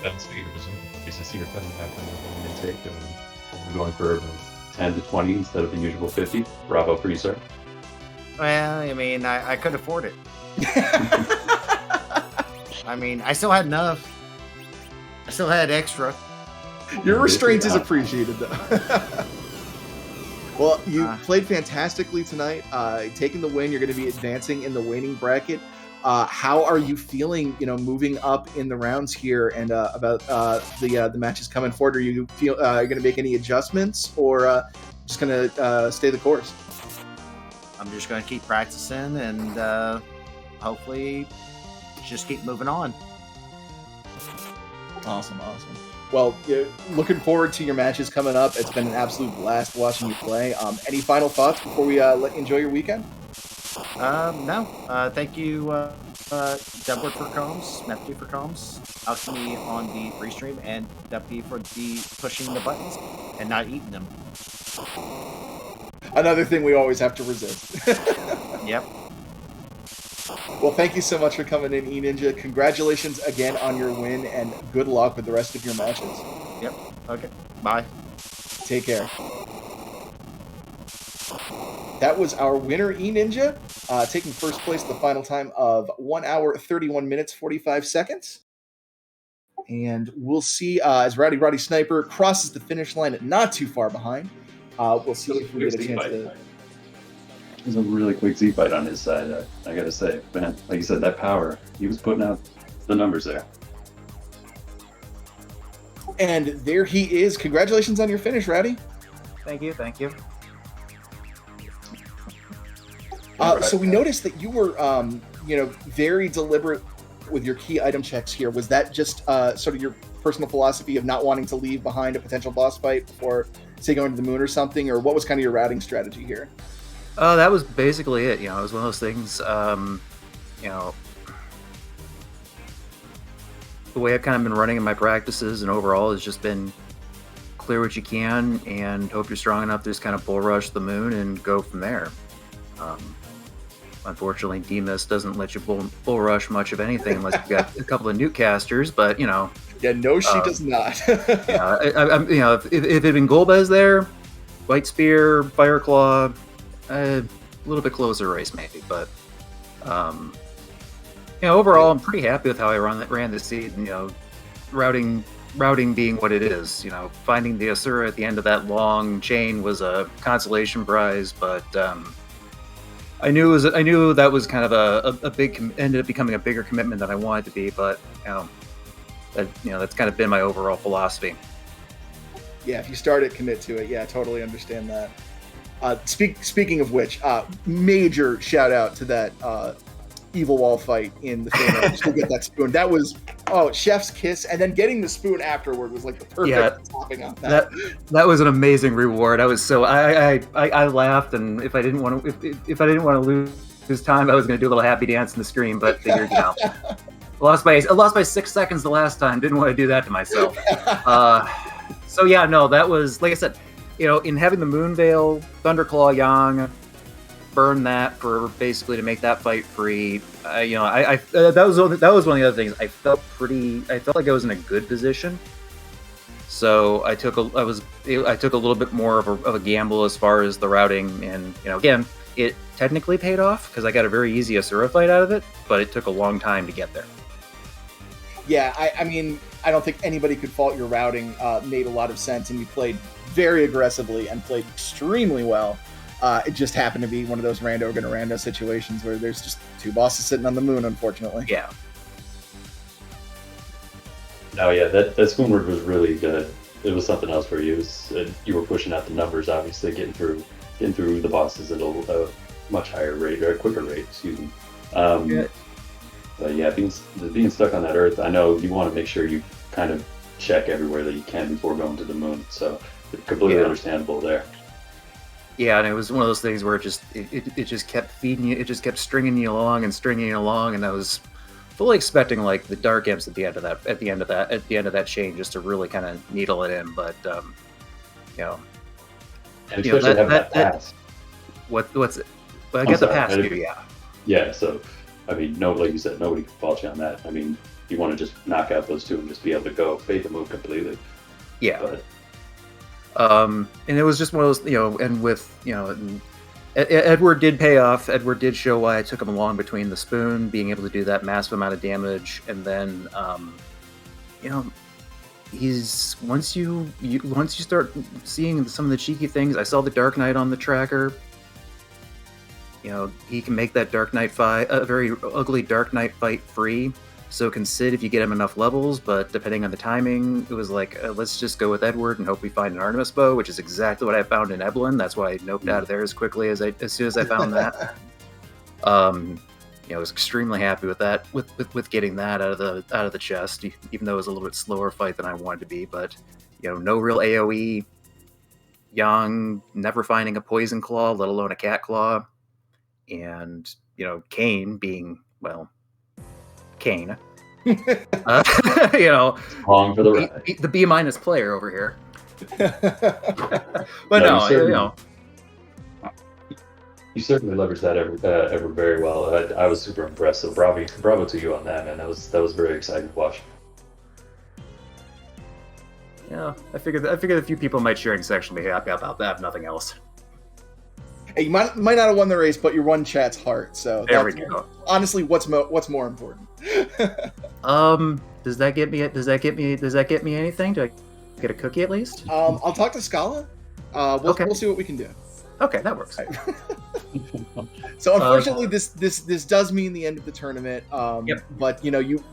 That's the because I see you're cutting back on the intake. We're going for 10 to 20 instead of the usual 50. Bravo for you, sir. Well, I mean, I could afford it. I mean, I still had enough. I still had extra. Your restraint is appreciated, though. Well, you played fantastically tonight. Taking the win, you're going to be advancing in the Waning bracket. How are you feeling, moving up in the rounds here, and about the matches coming forward? Are you going to make any adjustments, or just going to stay the course? I'm just going to keep practicing and hopefully just keep moving on. Awesome. Well, looking forward to your matches coming up. It's been an absolute blast watching you play. Any final thoughts before we let you enjoy your weekend? No. Thank you, Dubwood for comms, Mepty for comms, Alchemy on the free stream, and Duppy for the pushing the buttons and not eating them. Another thing we always have to resist. Yep. Well, thank you so much for coming in, Eninja. Congratulations again on your win, and good luck with the rest of your matches. Yep. Okay. Bye. Take care. That was our winner, Eninja, taking first place at the final time of 1 hour, 31 minutes, 45 seconds. And we'll see as Rowdy Roddy Sniper crosses the finish line not too far behind. We'll see if we get a chance to... There's a really quick Z-fight on his side, I gotta say. Man, like you said, that power, he was putting out the numbers there. And there he is. Congratulations on your finish, Rowdy. Thank you. So we noticed that you were, very deliberate with your key item checks here. Was that just sort of your personal philosophy of not wanting to leave behind a potential boss fight before, say, going to the moon or something? Or what was kind of your routing strategy here? That was basically it. It was one of those things, the way I've kind of been running in my practices and overall has just been clear what you can and hope you're strong enough to just kind of bull rush the moon and go from there. Unfortunately, Demus doesn't let you bull rush much of anything unless you've got a couple of nuke casters, but Yeah, no, she does not. if it had been Golbez there, White Spear, Fireclaw, a little bit closer race maybe, but overall I'm pretty happy with how I ran this season. Routing being what it is, finding the Asura at the end of that long chain was a consolation prize, but I knew that was kind of a big ended up becoming a bigger commitment than I wanted to be, but that's kind of been my overall philosophy. Yeah, if you start it, commit to it. Yeah, I totally understand that. Speaking of which, major shout out to that evil wall fight in the film to get that spoon. That was chef's kiss, and then getting the spoon afterward was like the perfect topping on that. That was an amazing reward. I was so I laughed, and if I didn't want to lose time, I was going to do a little happy dance in the screen, but figured I lost by 6 seconds the last time. Didn't want to do that to myself. So yeah, no, that was, like I said, in having the Moonveil, Thunderclaw Yang, burn that for basically to make that fight free. That was one of the other things. I felt like I was in a good position. So I took a little bit more of a gamble as far as the routing, and again, it technically paid off because I got a very easy Asura fight out of it, but it took a long time to get there. Yeah, I mean, I don't think anybody could fault your routing. Made a lot of sense, and you played very aggressively and played extremely well. It just happened to be one of those rando situations where there's just two bosses sitting on the moon, unfortunately. Yeah. No, yeah, that spoon word was really good. It was something else for you. You were pushing out the numbers, obviously, getting through the bosses at a much higher rate, or a quicker rate, excuse me. But yeah, being stuck on that Earth, I know you want to make sure you kind of check everywhere that you can before going to the moon. So completely understandable there. Yeah, and it was one of those things where it just kept feeding you. It just kept stringing you along, and I was fully expecting like the dark imps at the end of that chain just to really kind of needle it in. But and especially having that pass. What's it? Well, I got the pass too. Yeah. Yeah. So, I mean, like you said, nobody can fault you on that. I mean, you want to just knock out those two and just be able to go fade the move completely. Yeah. But, and it was just one of those, and with, Edward did pay off. Edward did show why I took him along between the spoon, being able to do that massive amount of damage, and then, he's once you start seeing some of the cheeky things. I saw the Dark Knight on the tracker. He can make that Dark Knight fight, a very ugly Dark Knight fight, free. So can Sid if you get him enough levels, but depending on the timing, it was like, let's just go with Edward and hope we find an Artemis bow, which is exactly what I found in Eblin. That's why I noped out of there as soon as I found that. I was extremely happy with that, with getting that out of the chest, even though it was a little bit slower fight than I wanted to be. But no real AOE. Yang never finding a poison claw, let alone a cat claw, and Kane being Kane. Long for the ride. The B- player over here. But you certainly leveraged that ever very well. I was super impressed. So bravo to you on that, man. That was very exciting to watch. Yeah, I figured a few people in my cheering section would be happy about that, if nothing else. Hey, you might not have won the race, but you won chat's heart. So there we go. Honestly, what's more important? Does that get me anything? Do I get a cookie at least? I'll talk to Scala. We'll see what we can do. Okay, that works. So unfortunately, this does mean the end of the tournament. Yep. But you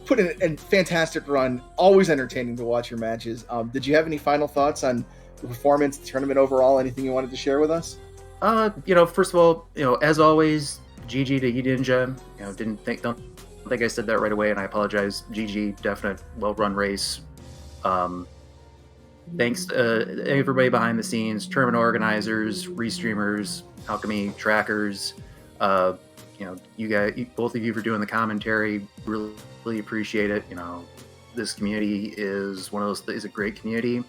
put in a fantastic run. Always entertaining to watch your matches. Did you have any final thoughts on the performance, the tournament overall? Anything you wanted to share with us? First of all, as always, GG to Eninja. Don't think I said that right away, and I apologize. GG, definite, well-run race. Thanks to everybody behind the scenes, tournament organizers, restreamers, Alchemy trackers. You guys, both of you for doing the commentary. Really appreciate it. This community is is a great community.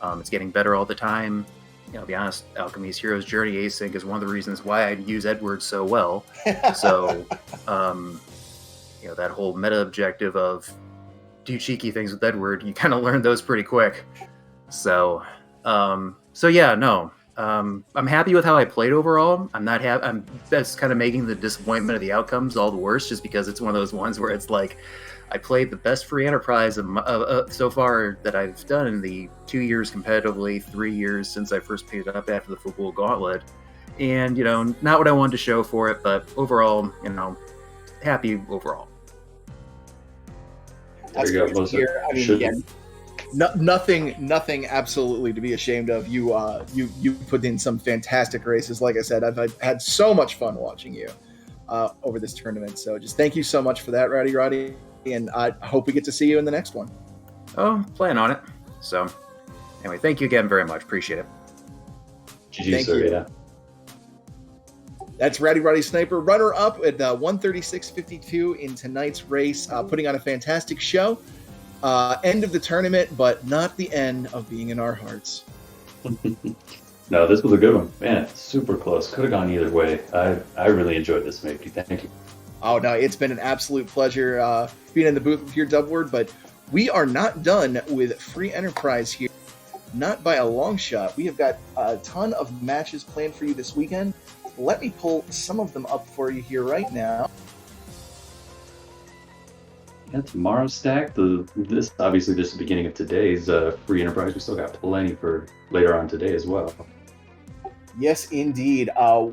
It's getting better all the time. To be honest, Alchemy's Hero's Journey Async is one of the reasons why I use Edward so well. So, that whole meta objective of do cheeky things with Edward, you kind of learn those pretty quick. So yeah, no. I'm happy with how I played overall. I'm not happy. That's kind of making the disappointment of the outcomes all the worse, just because it's one of those ones where it's like, I played the best free enterprise so far that I've done in the 2 years competitively, 3 years since I first picked it up after the football gauntlet. And, not what I wanted to show for it, but overall, happy overall. That's there you go. Here. I mean, again, nothing absolutely to be ashamed of. You put in some fantastic races. Like I said, I've had so much fun watching you over this tournament. So just thank you so much for that, Rowdy Roddy. And I hope we get to see you in the next one. Oh, plan on it. So, anyway, thank you again very much. Appreciate it. GG, sir. Yeah. That's Rowdy Roddy Sniper, runner-up at 136.52 in tonight's race, putting on a fantastic show. End of the tournament, but not the end of being in our hearts. No, this was a good one. Man, super close. Could have gone either way. I really enjoyed this, matey. Thank you. Oh, no, it's been an absolute pleasure being in the booth with your Dubword, but we are not done with Free Enterprise here. Not by a long shot. We have got a ton of matches planned for you this weekend. Let me pull some of them up for you here right now. Yeah, tomorrow's stack. This obviously just the beginning of today's Free Enterprise. We still got plenty for later on today as well. Yes, indeed.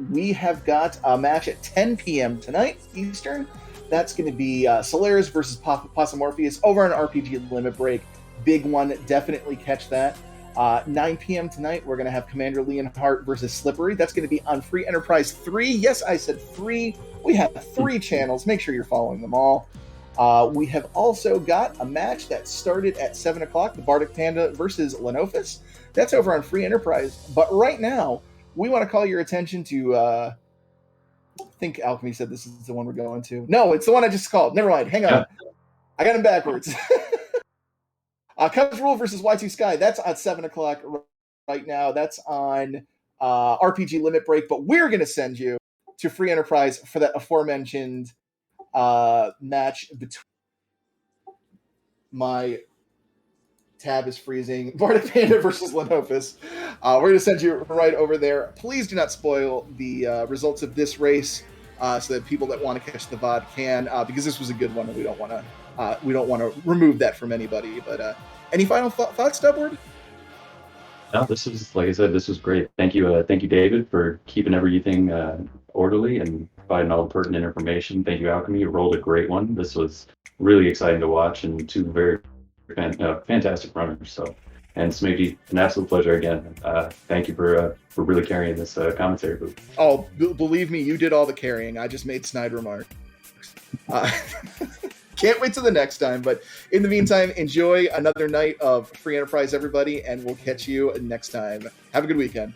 We have got a match at 10 p.m. tonight, Eastern. That's going to be Solaris versus Possumorpheus over on RPG Limit Break. Big one. Definitely catch that. 9 p.m. tonight, we're going to have Commander Leonhardt versus Slippery. That's going to be on Free Enterprise 3. Yes, I said 3. We have 3 channels. Make sure you're following them all. We have also got a match that started at 7 o'clock, the Bardic Panda versus Lenophis. That's over on Free Enterprise. But right now, we want to call your attention to, I think Alchemy said this is the one we're going to. No, it's the one I just called. Never mind. Hang on. Yeah. I got him backwards. Cubs Rule versus Y2 Sky. That's at 7 o'clock right now. That's on RPG Limit Break. But we're going to send you to Free Enterprise for that aforementioned match between my tab is freezing. Bardic Panda versus Lenophis. We're going to send you right over there. Please do not spoil the results of this race so that people that want to catch the VOD can, because this was a good one and we don't want to remove that from anybody. But any final thoughts, Dubword? No, this is, like I said, this was great. Thank you, David, for keeping everything orderly and providing all the pertinent information. Thank you, Alchemy. You rolled a great one. This was really exciting to watch, and 2 very fantastic runners. So, and it's maybe an absolute pleasure again. Thank you for really carrying this commentary booth. Oh, believe me, you did all the carrying. I just made snide remarks. Can't wait till the next time. But in the meantime, enjoy another night of Free Enterprise, everybody, and we'll catch you next time. Have a good weekend.